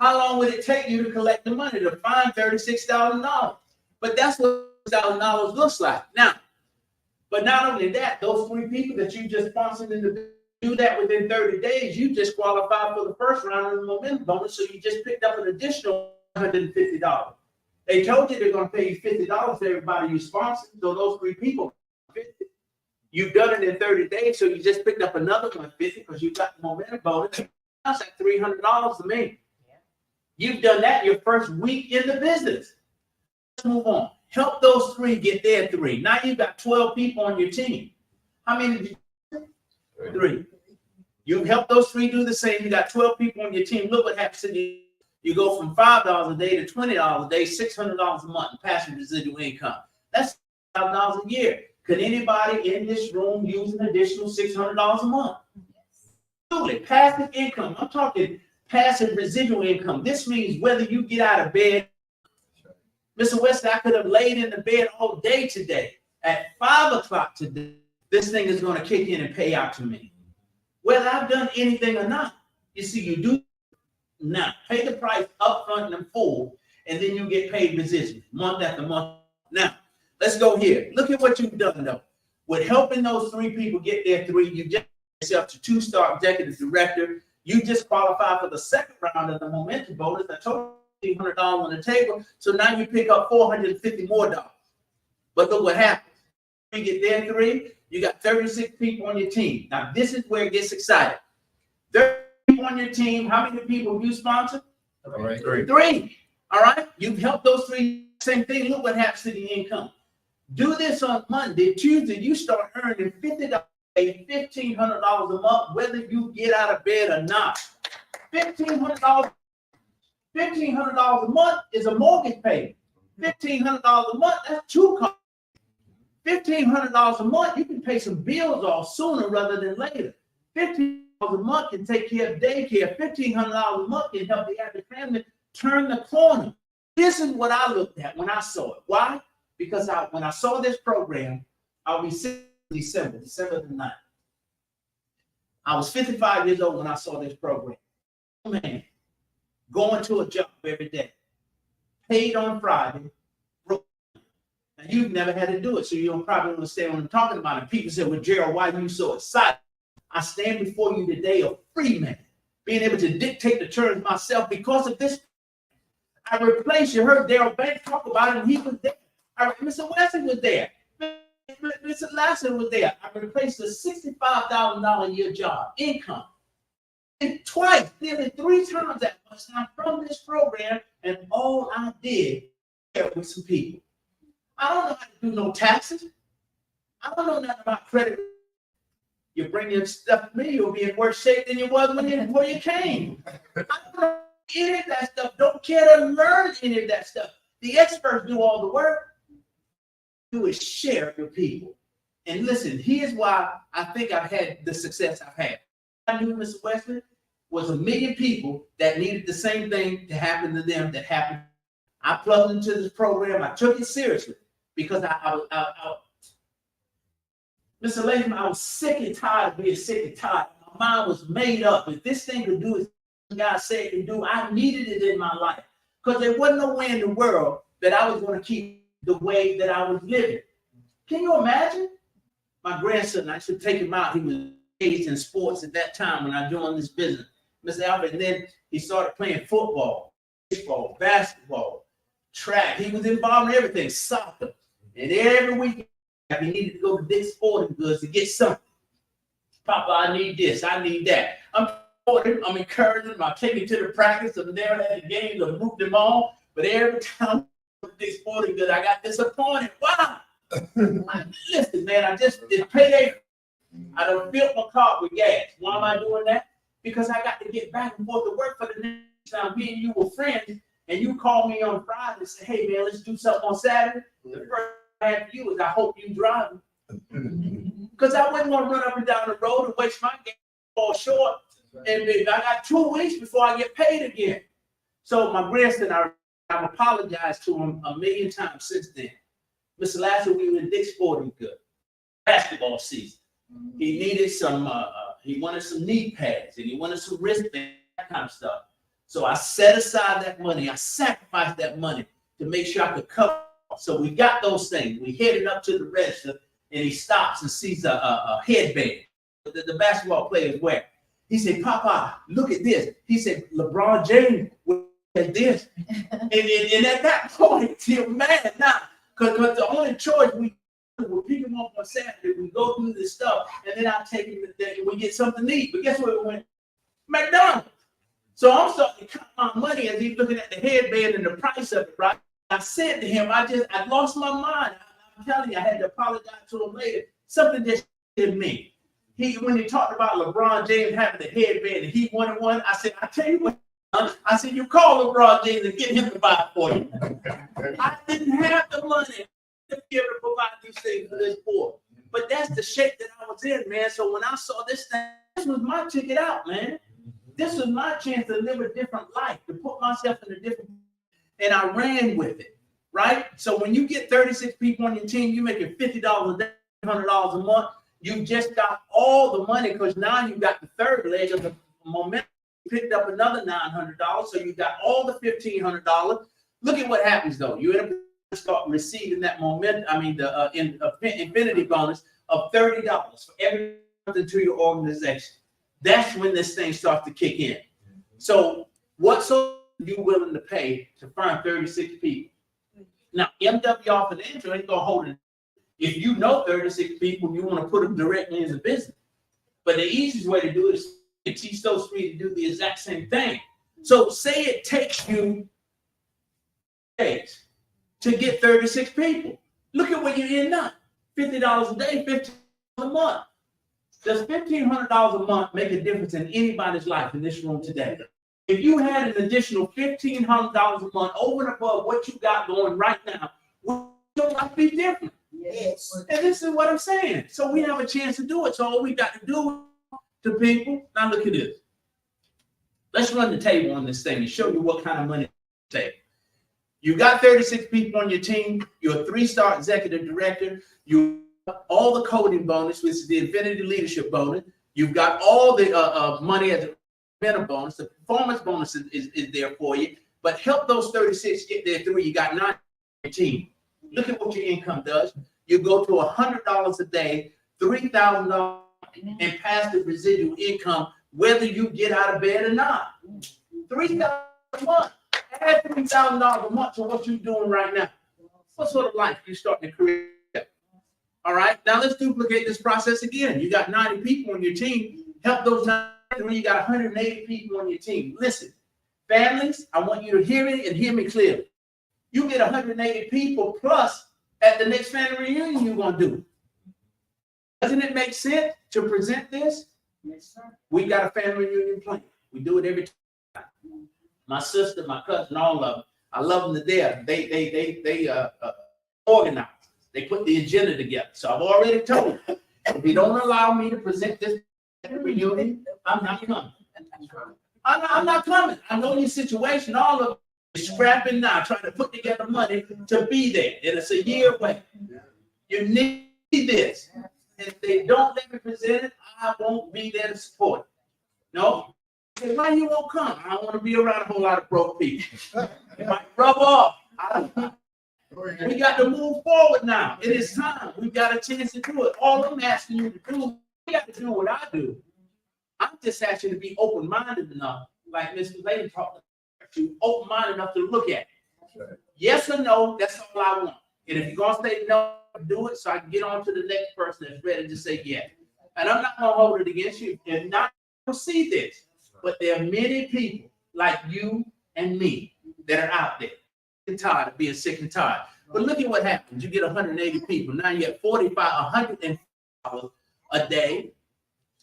How long would it take you to collect the money to find $36,000? But that's what $1,000 looks like now. But not only that, those three people that you just sponsored in the do that within 30 days, you just qualified for the first round of the momentum bonus, so you just picked up an additional $150. They told you they're going to pay you $50 for everybody you sponsored, so those three people, 50. You've done it in 30 days, so you just picked up another $150 because you got the momentum bonus. That's like $300 to me. You've done that your first week in the business. Let's move on. Help those three get their three. Now you've got 12 people on your team. How many did you? Three. You help those three do the same. You got 12 people on your team. Look what happens to you. You go from $5 a day to $20 a day, $600 a month in passive residual income. That's $5 a year. Could anybody in this room use an additional $600 a month? Absolutely. Passive income. I'm talking passive residual income. This means whether you get out of bed. Mr. West, I could have laid in the bed all day today. At 5 o'clock today, this thing is going to kick in and pay out to me. Whether I've done anything or not. You see, you do now. Pay the price up front and in full, and then you get paid residual month after month. Now, let's go here. Look at what you've done, though. With helping those three people get their three, you just yourself to 2-star executive director. You just qualify for the second round of the momentum bonus. I told you $100 on the table. So now you pick up $450 more. But look what happens. You get their three, you got 36 people on your team. Now, this is where it gets exciting. 30 people on your team. How many people have you sponsored? Three. All right. You've helped those three. Same thing. Look what happens to the income. Do this on Monday. Tuesday, you start earning $50, $1,500 a month, whether you get out of bed or not. $1,500 a month is a mortgage payment. $1,500 a month, that's two cars. $1,500 a month, you can pay some bills off sooner rather than later. $1,500 a month can take care of daycare. $1,500 a month can help the average family turn the corner. This is what I looked at when I saw it. Why? Because when I saw this program, I'll be December the 9th. I was 55 years old when I saw this program. Man, going to a job every day, paid on Friday. Now, you've never had to do it, so you don't probably understand what I'm talking about. And people say, well, Gerald, why are you so excited? I stand before you today a free man, being able to dictate the terms myself because of this. I replaced, you heard Daryl Banks talk about it, and he was there. Mr. Wesley was there. Mr. Lasser was there. I replaced a $65,000 a year job, income. And twice, nearly 3 times that much now from this program, and all I did was with some people. I don't know how to do no taxes. I don't know nothing about credit. You bring your stuff to me, you'll be in worse shape than you was before you came. I don't know any of that stuff. Don't care to learn any of that stuff. The experts do all the work. Do is share with people. And listen, here's why I think I've had the success I've had. I knew Mr. Wesley was 1 million people that needed the same thing to happen to them that happened. I plugged into this program. I took it seriously because Mr. Latham, I was sick and tired of being sick and tired. My mind was made up. If this thing could do what God said it can do, I needed it in my life. Because there wasn't no way in the world that I was going to keep the way that I was living. Can you imagine? My grandson, I should take him out. He was engaged in sports at that time when I joined this business. Mr. Albert, and then he started playing football, baseball, basketball, track. He was involved in everything, soccer. And every week, he needed to go to Dick's Sporting Goods to get something. Papa, I need this, I need that. I'm encouraging him, I'm taking him to the practice, I'm there at the games, I'm moved them all. But every time I go to Dick's Sporting Goods, I got disappointed. Why? Listen, man, it's payday. I done filled my car with gas. Why am I doing that? Because I got to get back and forth to work for the next time. Me and you were friends, and you called me on Friday and said, hey, man, let's do something on Saturday. The first thing I had for you is I hope you drive. Because I wouldn't want to run up and down the road and waste my gas, fall short. And I got 2 weeks before I get paid again. So my grandson, I've apologized to him 1 million times since then. Mr. Lasser, we were in Dick's Sporting Goods, basketball season. He needed he wanted some knee pads and he wanted some wristbands, that kind of stuff. So I set aside that money. I sacrificed that money to make sure I could cover. So we got those things. We headed up to the register and he stops and sees a headband that the basketball players wear. He said, Papa, look at this. He said, LeBron James wear this. and at that point, you're mad now. Because the only choice we pick him up on Saturday, we go through this stuff, and then I take him and we get something to eat. But guess where we went? McDonald's. So I'm starting to count my money as he's looking at the headband and the price of it, right? I said to him, I lost my mind. I'm telling you, I had to apologize to him later. Something just hit me. When he talked about LeBron James having the headband and he wanted one, I said, I tell you what, I said, you call LeBron James and get him to buy it for you. I didn't have the money to be able to provide these things for this boy. But that's the shape that I was in, man. So when I saw this thing, this was my ticket out, man. This was my chance to live a different life, to put myself in a different, and I ran with it, right? So when you get 36 people on your team, you're making $50 a day, $100 a month. You just got all the money because now you got the third leg of the momentum. Picked up another $900, so you got all the $1,500. Look at what happens though. You end up start receiving that momentum. I mean, the infinity bonus of $30 for every month into your organization. That's when this thing starts to kick in. So, what's are you willing to pay to find 36 people? Now, MWR Financial ain't gonna hold it. If you know 36 people, you want to put them directly in the business. But the easiest way to do it is teach those three to do the exact same thing. So say it takes you days to get 36 people. Look at what you're in now. $50 a day, $15 a month. Does $1,500 a month make a difference in anybody's life in this room today? If you had an additional $1,500 a month over and above what you got going right now, would your life be different? Yes. And this is what I'm saying. So we have a chance to do it. So all we got to do to people. Now look at this. Let's run the table on this thing and show you what kind of money to take. You got 36 people on your team. You're a 3-star executive director. You got all the coding bonus, which is the Infinity Leadership bonus. You've got all the money as a incentive bonus. The performance bonus is there for you. But help those 36 get there through. You got 9 on your team. Look at what your income does. You go to $100 a day, $3,000 in passive residual income, whether you get out of bed or not. $3,000 a month. Add $3,000 a month to what you're doing right now. What sort of life you starting to create? All right. Now let's duplicate this process again. You got 90 people on your team. Help those 90. You got 180 people on your team. Listen, families, I want you to hear me and hear me clearly. You get 180 people plus at the next family reunion you're going to do. Doesn't it make sense to present this? Yes, sir. We got a family reunion plan. We do it every time. My sister, my cousin, all of them. I love them to death. They organize. They put the agenda together. So I've already told them, if you don't allow me to present this reunion, I'm not coming. I'm not coming. I know your situation. All of you scrapping now, trying to put together money to be there. And it's a year away. You need this. If they don't let me present it, I won't be there to support it. No. Why you won't come? I don't want to be around a whole lot of broke people. It might rub off. We got to move forward now. It is time. We've got a chance to do it. All I'm asking you to do, you got to do what I do. I'm just asking you to be open-minded enough, like Mr. Lady talked about, to open-minded enough to look at it. Yes or no, that's all I want. And if you're going to say no, do it so I can get on to the next person that's ready to say yes. And I'm not going to hold it against you. If not, you'll see this. But there are many people like you and me that are out there and tired of being sick and tired. But look at what happens. You get 180 people. Now you get $150 a day.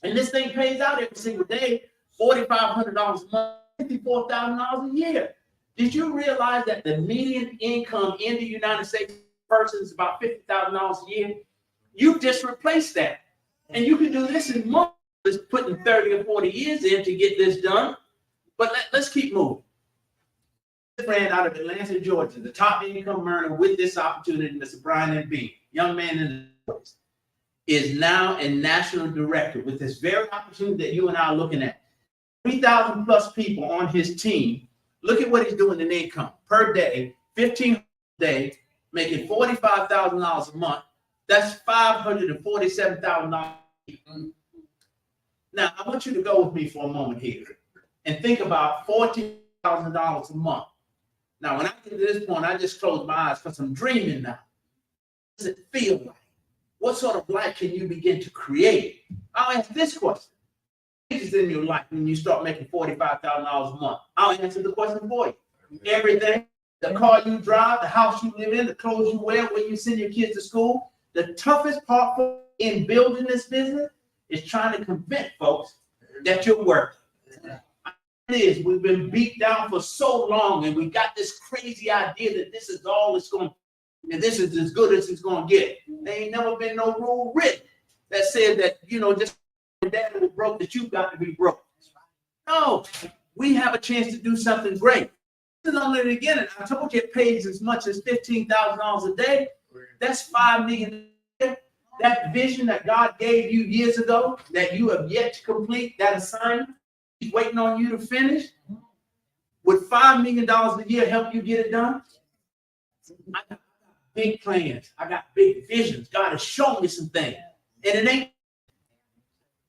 And this thing pays out every single day, $4,500 a month, $54,000 a year. Did you realize that the median income in the United States person is about $50,000 a year? You've just replaced that. And you can do this in months, putting 30 or 40 years in to get this done. But let's keep moving. A friend out of Atlanta, Georgia, the top income earner with this opportunity, Mr. Brian M. B., young man in the voice, is now a national director with this very opportunity that you and I are looking at. 3,000 plus people on his team. Look at what he's doing in income per day, 15 a day, making $45,000 a month. That's $547,000. Now, I want you to go with me for a moment here and think about $14,000 a month. Now, when I get to this point, I just close my eyes because I'm dreaming now. What does it feel like? What sort of life can you begin to create? I'll ask this question. What is in your life when you start making $45,000 a month? I'll answer the question for you. Everything, the car you drive, the house you live in, the clothes you wear, where you send your kids to school. The toughest part in building this business is trying to convince folks that you're worth it. It is. We've been beat down for so long, and we got this crazy idea that this is all it's going to, and this is as good as it's going to get. There ain't never been no rule written that said that, just that was broke, that you've got to be broke. No, we have a chance to do something great. This is only the beginning. I told you it pays as much as $15,000 a day. That's $5 million. That vision that God gave you years ago that you have yet to complete, that assignment, He's waiting on you to finish. Would $5 million a year help you get it done? I got big plans. I got big visions. God has shown me some things. And it ain't,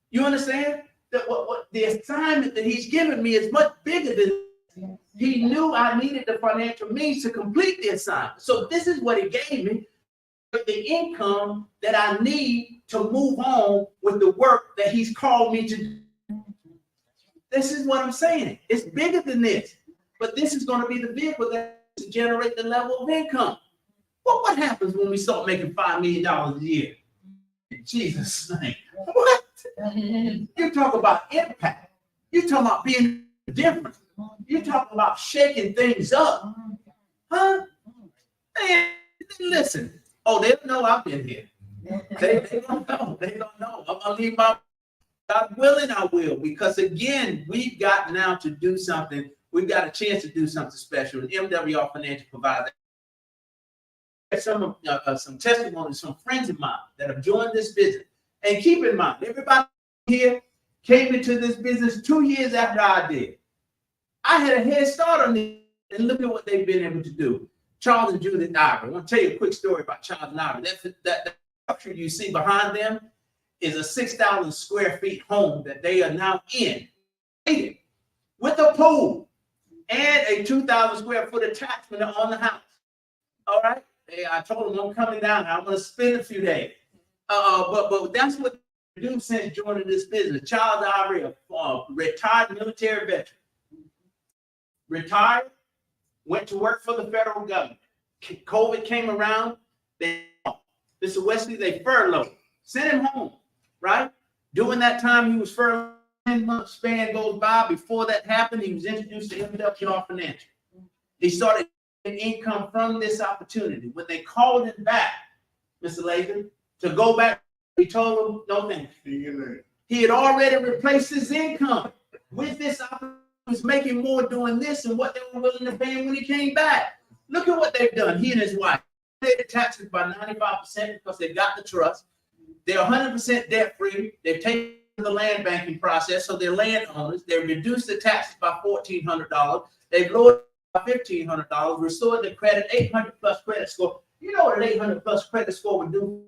you understand? That what the assignment that He's given me is much bigger than He knew I needed the financial means to complete the assignment. So this is what He gave me. The income that I need to move on with the work that He's called me to do. This is what I'm saying. It's bigger than this, but this is going to be the vehicle that to generate the level of income. Well, what happens when we start making $5 million a year? In Jesus' name. What? You talk about impact. You talking about being different. You talking about shaking things up. Huh? Man, listen. Oh, they don't know I've been here. They don't know. They don't know. I'm going to leave my, God willing, I will. Because again, we've got now to do something. We've got a chance to do something special. And MWR Financial provides some testimonies from friends of mine that have joined this business. And keep in mind, everybody here came into this business 2 years after I did. I had a head start on this, and look at what they've been able to do. Charles and Judith Ivory. I want to tell you a quick story about Charles and Ivory. That structure you see behind them is a 6,000 square feet home that they are now in, with a pool and a 2,000 square foot attachment on the house. All right. I told them I'm coming down. I'm going to spend a few days. But that's what they do since joining this business. Charles Ivory, a retired military veteran, retired, went to work for the federal government. COVID came around. Mr. Wesley, they furloughed, sent him home, right? During that time, he was furloughed. 10-month span goes by. Before that happened, he was introduced to MWR Financial. He started income from this opportunity. When they called him back, Mr. Latham, to go back, he told them, no thank you. See you later. He had already replaced his income with this opportunity. He was making more doing this than what they were willing to pay him when he came back. Look at what they've done, he and his wife. They paid the taxes by 95% because they got the trust. They're 100% debt free. They've taken the land banking process, so they're landowners. They've reduced the taxes by $1,400. They've lowered by $1,500, restored the credit, 800 plus credit score. You know what an 800 plus credit score would do?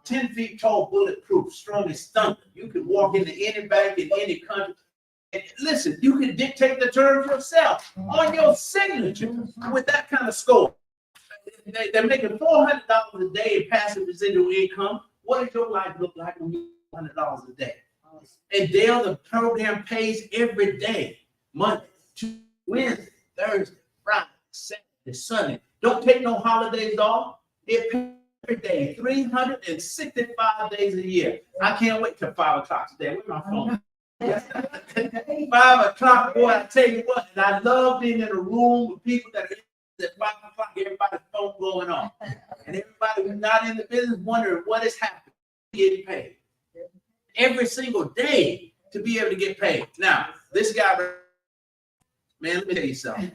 10 feet tall, bulletproof, strong as thunder. You can walk into any bank in any country. And listen, you can dictate the terms yourself on your signature with that kind of score. They're making $400 a day in passive residual income. What does your life look like when you get $100 a day? And Dale, the program pays every day, Monday, Tuesday, Wednesday, Thursday, Friday, Saturday, Sunday. Don't take no holidays off. It pays every day, 365 days a year. I can't wait till 5 o'clock today. Where's my phone? 5 o'clock, boy, I tell you what, and I love being in a room with people that are at 5 o'clock, everybody's phone going on. And everybody who's not in the business wondering what is happening, getting paid. Every single day to be able to get paid. Now, this guy, man, let me tell you something.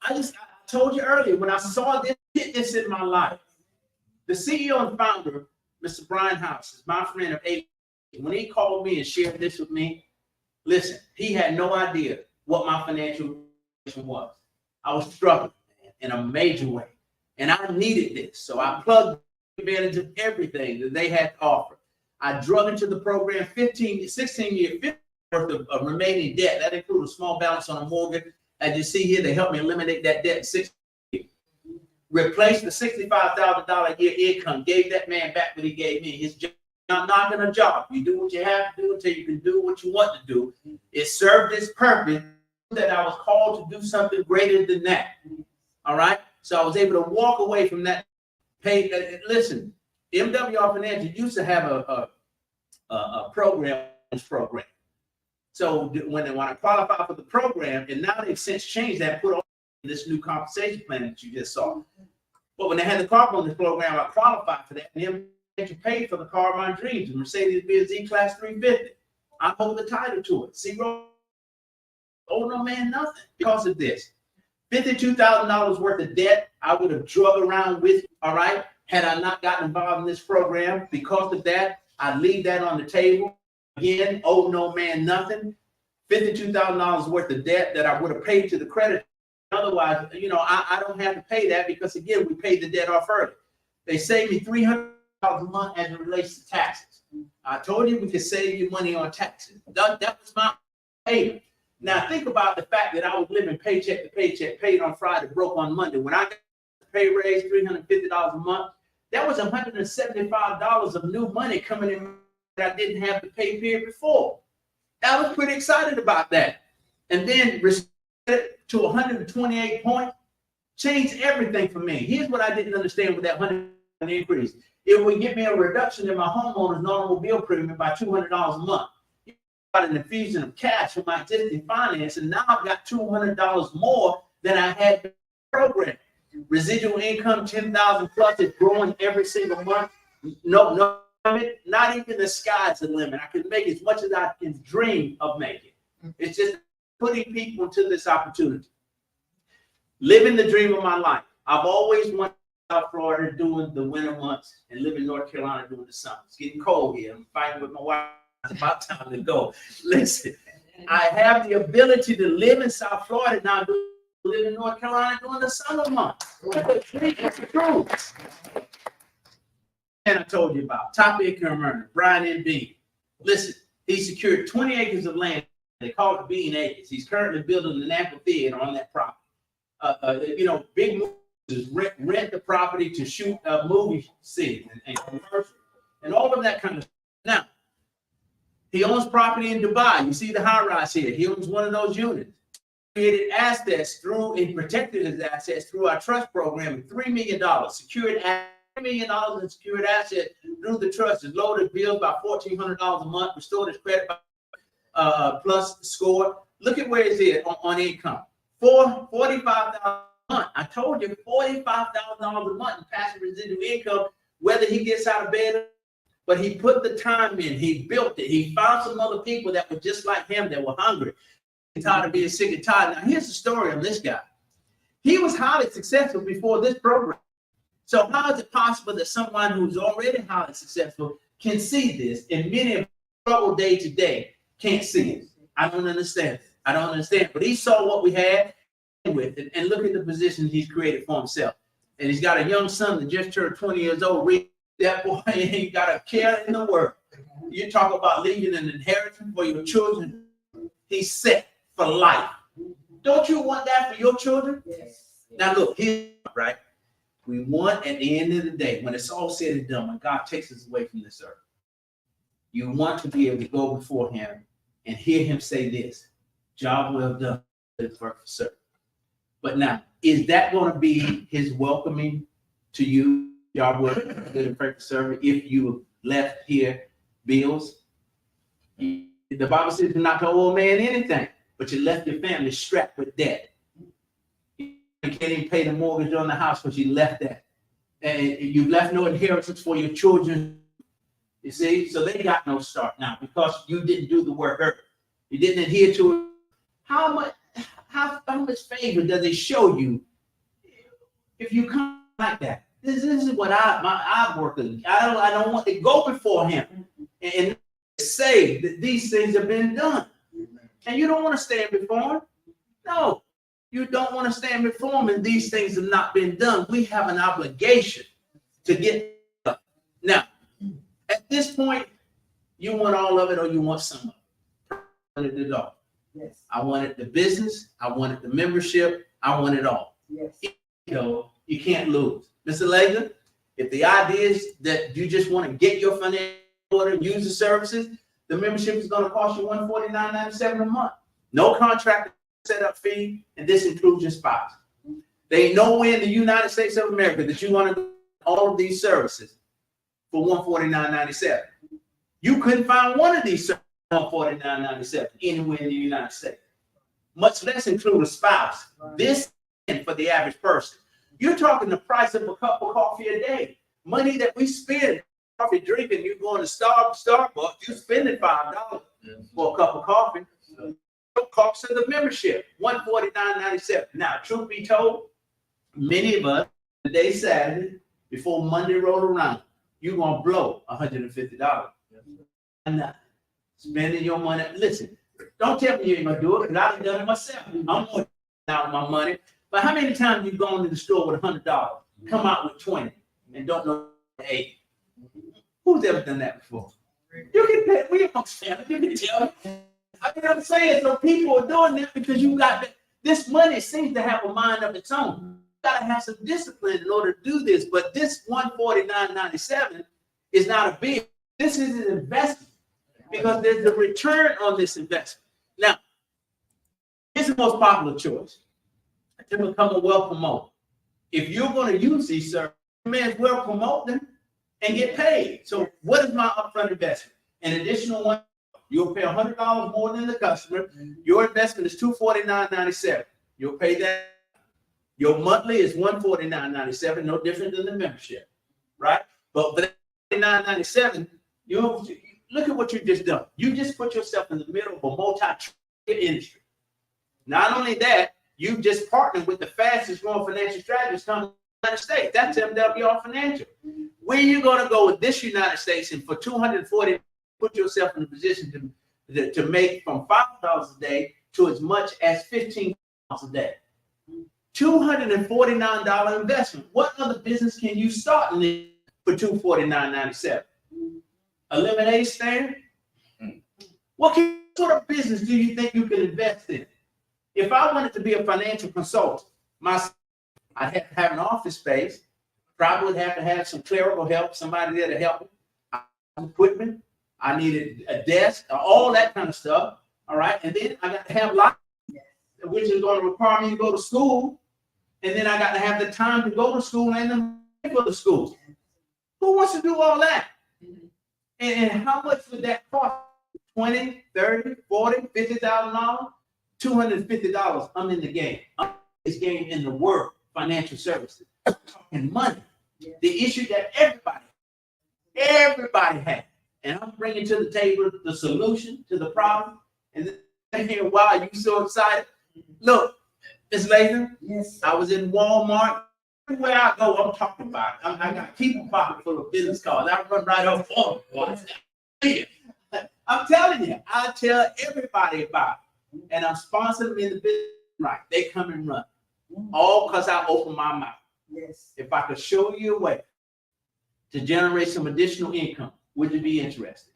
I told you earlier, when I saw this in my life, the CEO and founder, Mr. Brian House, is my friend of 8 years. When he called me and shared this with me, listen, he had no idea what my financial situation was. I was struggling in a major way, and I needed this. So I plugged advantage of everything that they had to offer. I drug into the program 16 years worth of remaining debt. That included a small balance on a mortgage. As you see here, they helped me eliminate that debt in 6 years. Replaced the $65,000 a year income, gave that man back what he gave me. His job, not knocking a job. You do what you have to do until you can do what you want to do. It served its purpose that I was called to do something greater than that. All right? So I was able to walk away from that. Listen, MWR Financial used to have a program. So when I qualified for the program, and now they've since changed that, put on this new compensation plan that you just saw. But when they had the car bonus program, I qualified for that. And MWR paid for the car of my dreams, a Mercedes-Benz E-Class 350. I hold the title to it. Zero, oh no man, nothing because of this. $52,000 worth of debt I would have drug around with, all right, had I not gotten involved in this program. Because of that, I leave that on the table. Again, oh no man, nothing. $52,000 worth of debt that I would have paid to the creditor. Otherwise, you know, I don't have to pay that because, again, we paid the debt off early. They saved me $300 a month as it relates to taxes. I told you we could save you money on taxes. That was my payment. Now, think about the fact that I was living paycheck to paycheck, paid on Friday, broke on Monday. When I got the pay raise, $350 a month, that was $175 of new money coming in that I didn't have to pay period before. I was pretty excited about that. And then to 128 points, changed everything for me. Here's what I didn't understand with that 100 increase. It would give me a reduction in my homeowner's automobile premium by $200 a month. An infusion of cash from my existing finance, and now I've got $200 more than I had in the program. Residual income, 10,000 plus, is growing every single month. No limit, not even the sky's the limit. I can make as much as I can dream of making. It's just putting people into this opportunity. Living the dream of my life. I've always wanted South Florida doing the winter months and live in North Carolina doing the summer. It's getting cold here. I'm fighting with my wife. It's about time to go. Listen, I have the ability to live in South Florida now, live in North Carolina during the summer months. That's the truth. And I told you about top income earner, Brian N. Bean. Listen, he secured 20 acres of land. They call it Bean Acres. He's currently building an amphitheater on that property. Big movies rent the property to shoot movie scenes and commercials and all of that kind of stuff. Now, he owns property in Dubai. You see the high rise here. He owns one of those units. Created assets and protected his assets through our trust program. $3 million secured $3 million in secured assets through the trust. Has loaded bills by $1,400 a month. Restored his credit plus score. Look at where it's at on income. $45,000 a month. I told you $45,000 a month in passive residual income, whether he gets out of bed. But he put the time in, he built it. He found some other people that were just like him, that were hungry, tired of being sick and tired. Now, here's the story of this guy. He was highly successful before this program. So how is it possible that someone who's already highly successful can see this, and many of us struggle day to day can't see it? I don't understand. I don't understand. But he saw what we had with it, and look at the position he's created for himself. And he's got a young son that just turned 20 years old. That boy ain't got a care in the world. You talk about leaving an inheritance for your children. He's set for life. Don't you want that for your children? Yes. Now look, here, right? We want at the end of the day, when it's all said and done, when God takes us away from this earth, you want to be able to go before him and hear him say this: job well done, good perfect servant. But now, is that going to be his welcoming to you? Job well done, good and perfect servant, if you left here bills? The Bible says you're not to owe a man anything, but you left your family strapped with debt. You can't even pay the mortgage on the house because you left that. And you left no inheritance for your children. You see, so they got no start now because you didn't do the work. You didn't adhere to it. How much favor does it show you if you come like that? This is what I've worked with. I don't want to go before him and say that these things have been done. And you don't want to stand before him. No, you don't want to stand before him and these things have not been done. We have an obligation to get up. Now, at this point, you want all of it or you want some of it. I wanted it all. Yes. I wanted the business. I wanted the membership. I want it all. Yes. You can't lose. Mr. Lager, if the idea is that you just want to get your financial order and use the services, the membership is going to cost you $149.97 a month. No contract setup fee, and this includes your spouse. There ain't nowhere in the United States of America that you want to do all of these services for $149.97. You couldn't find one of these services for $149.97 anywhere in the United States, much less include a spouse. This is for the average person. You're talking the price of a cup of coffee a day. Money that we spend coffee drinking. You going to Starbucks, you spending $5 for a cup of coffee. The cost of the membership, $149.97. Now, truth be told, many of us today Saturday before Monday roll around, you're gonna blow $150. And spending your money. Listen, don't tell me you ain't gonna do it, because I've done it myself. I'm gonna out my money. But how many times you gone to the store with $100, come out with 20, and don't know 8? Who's ever done that before? You can pay, we don't sell it, you can tell. I mean, I'm saying, so people are doing that because you got this money seems to have a mind of its own. You gotta have some discipline in order to do this. But this $149.97 is not a bill. This is an investment because there's a return on this investment. Now, here's the most popular choice: to become a well promoter. If you're going to use these services, you may as well promote them and get paid. So what is my upfront investment? An additional one, you'll pay $100 more than the customer. Your investment is $249.97. You'll pay that. Your monthly is $149.97, no different than the membership, right? But for that $149.97, you look at what you just done. You just put yourself in the middle of a multi-trillion industry. Not only that, you just partnered with the fastest growing financial strategist coming to the United States. That's MWR Financial. Where are you going to go with this United States and for $240, put yourself in a position to make from $5 a day to as much as $15 a day? $249 investment. What other business can you start in for $249.97? A lemonade stand? What sort of business do you think you can invest in? If I wanted to be a financial consultant, I'd have to have an office space, probably would have to have some clerical help, somebody there to help me, equipment, I needed a desk, all that kind of stuff, all right? And then I got to have life, which is going to require me to go to school, and then I got to have the time to go to school and then pay for the school. Who wants to do all that? And how much would that cost? $20, $30, $40, $50,000? $250, I'm in the game. I'm in this game in the world, financial services, and money. The issue that everybody has. And I'm bringing to the table the solution to the problem. And then here, wow, you so excited. Look, Ms. Latham, Yes. I was in Walmart. Everywhere I go, I'm talking about it. I got people pocket full of business cards. I run right off on it. I'm telling you, I tell everybody about it. And I'm sponsoring them in the business right. They come and run. All because I open my mouth. Yes. If I could show you a way to generate some additional income, would you be interested?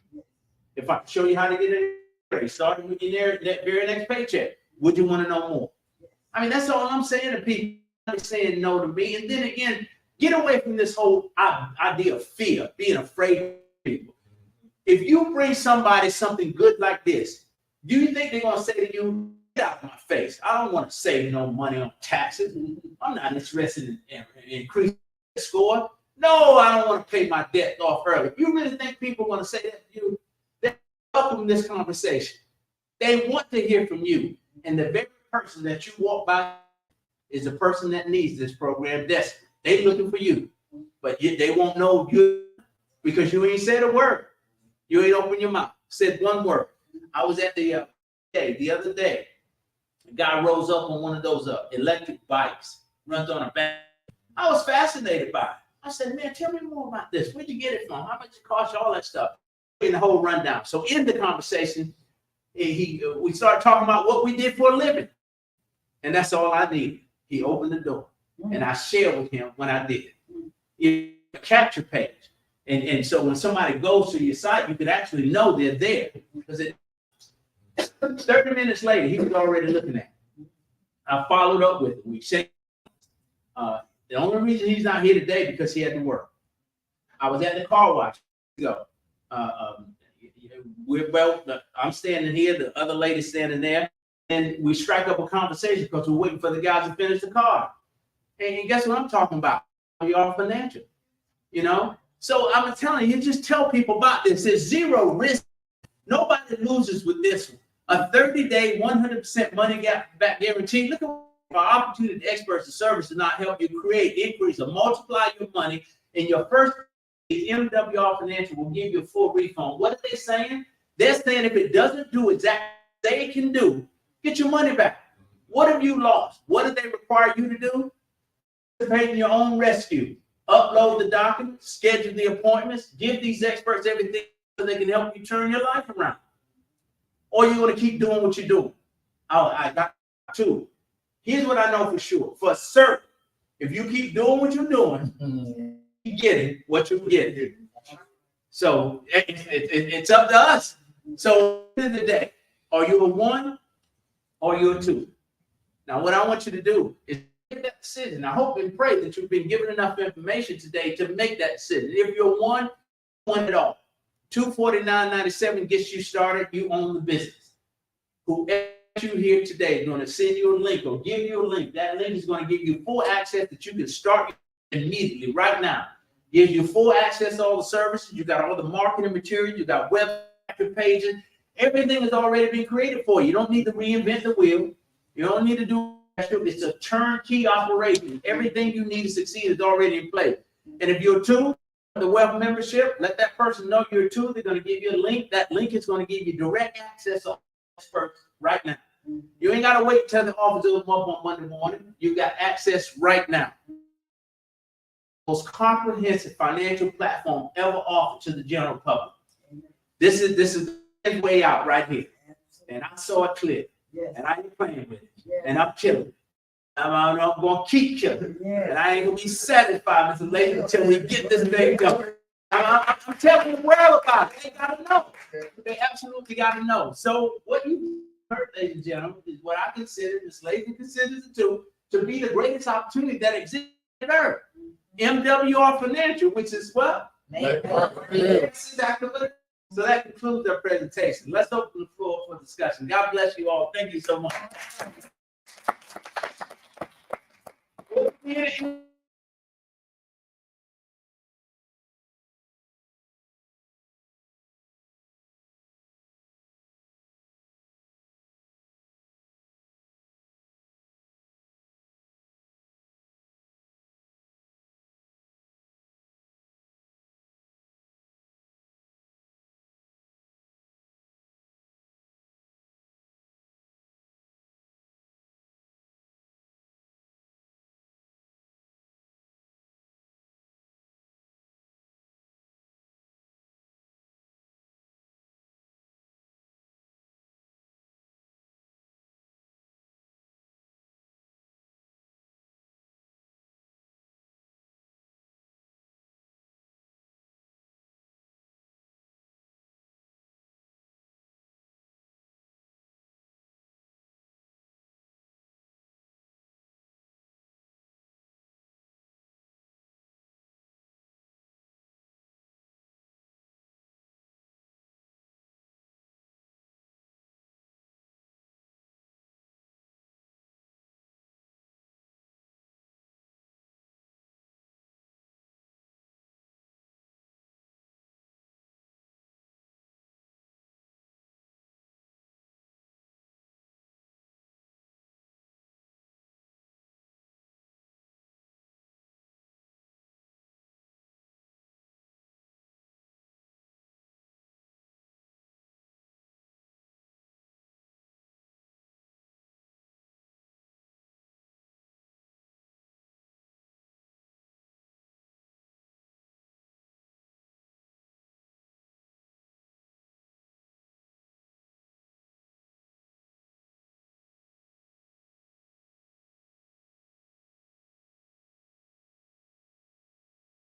If I could show you how to get it, starting with your very next paycheck, would you want to know more? I mean, that's all I'm saying to people. I'm saying no to me. And then again, get away from this whole idea of fear, being afraid of people. If you bring somebody something good like this, do you think they're going to say to you, get out of my face? I don't want to save no money on taxes. I'm not interested in increasing the score. No, I don't want to pay my debt off early. You really think people want to say that to you? They welcome this conversation. They want to hear from you. And the very person that you walk by is the person that needs this program desperately. They looking for you, but they won't know you because you ain't said a word. You ain't opened your mouth, said one word. I was at the other day. A guy rose up on one of those electric bikes, runs on a back. I was fascinated by it. I said, man, tell me more about this. Where'd you get it from? How much it cost you? All that stuff. In the whole rundown. So in the conversation, we started talking about what we did for a living. And that's all I needed. He opened the door. And I shared with him when I did it. A capture page. And so when somebody goes to your site, you could actually know they're there. Because 30 minutes later, he was already looking at it. I followed up with him. We checked. The only reason he's not here today because he had to work. I was at the car wash. I'm standing here, the other lady's standing there, and we strike up a conversation because we're waiting for the guys to finish the car. And guess what I'm talking about? Y'all financial, you know? So I'm telling you, just tell people about this. There's zero risk. Nobody loses with this one. A 30-day, 100% money back guarantee. Look at our opportunity experts and service to not help you create, increase, or multiply your money in your first. MWR Financial will give you a full refund. What are they saying? They're saying if it doesn't do exactly what they can do, get your money back. What have you lost? What do they require you to do? Participate in your own rescue. Upload the documents, schedule the appointments, give these experts everything so they can help you turn your life around. Or you're going to keep doing what you're doing. I got two. Here's what I know for sure. For certain, if you keep doing what you're doing, you get it, what you get. So it's up to us. So at the end of the day, are you a 1 or you're a 2? Now, what I want you to do is make that decision. I hope and pray that you've been given enough information today to make that decision. If you're 1 at all, $249.97 gets you started. You own the business. Whoever you here today is going to send you a link or give you a link. That link is going to give you full access that you can start immediately right now. Gives you full access to all the services. You got all the marketing material. You got web pages. Everything has already been created for you. You don't need to reinvent the wheel. You don't need to do extra. It's a turnkey operation. Everything you need to succeed is already in place. And if you're 2, the wealth membership, let that person know you're 2. They're going to give you a link. That link is going to give you direct access to experts right now. You ain't got to wait till the office opens up on Monday morning. You got access right now. Most comprehensive financial platform ever offered to the general public. This is the way out right here. And I saw it clear. And I ain't playing with it. And I'm killing. I'm going to keep killing. And I ain't going to be satisfied, Mr. Lady, until we get this thing going. I'm telling the world about it. They got to know. They absolutely got to know. So what you heard, ladies and gentlemen, is what I consider, Ms. Lady considers it to be the greatest opportunity that exists on earth. MWR Financial, which is what? That's exactly what it is. So that concludes our presentation. Let's open the floor for discussion. God bless you all. Thank you so much.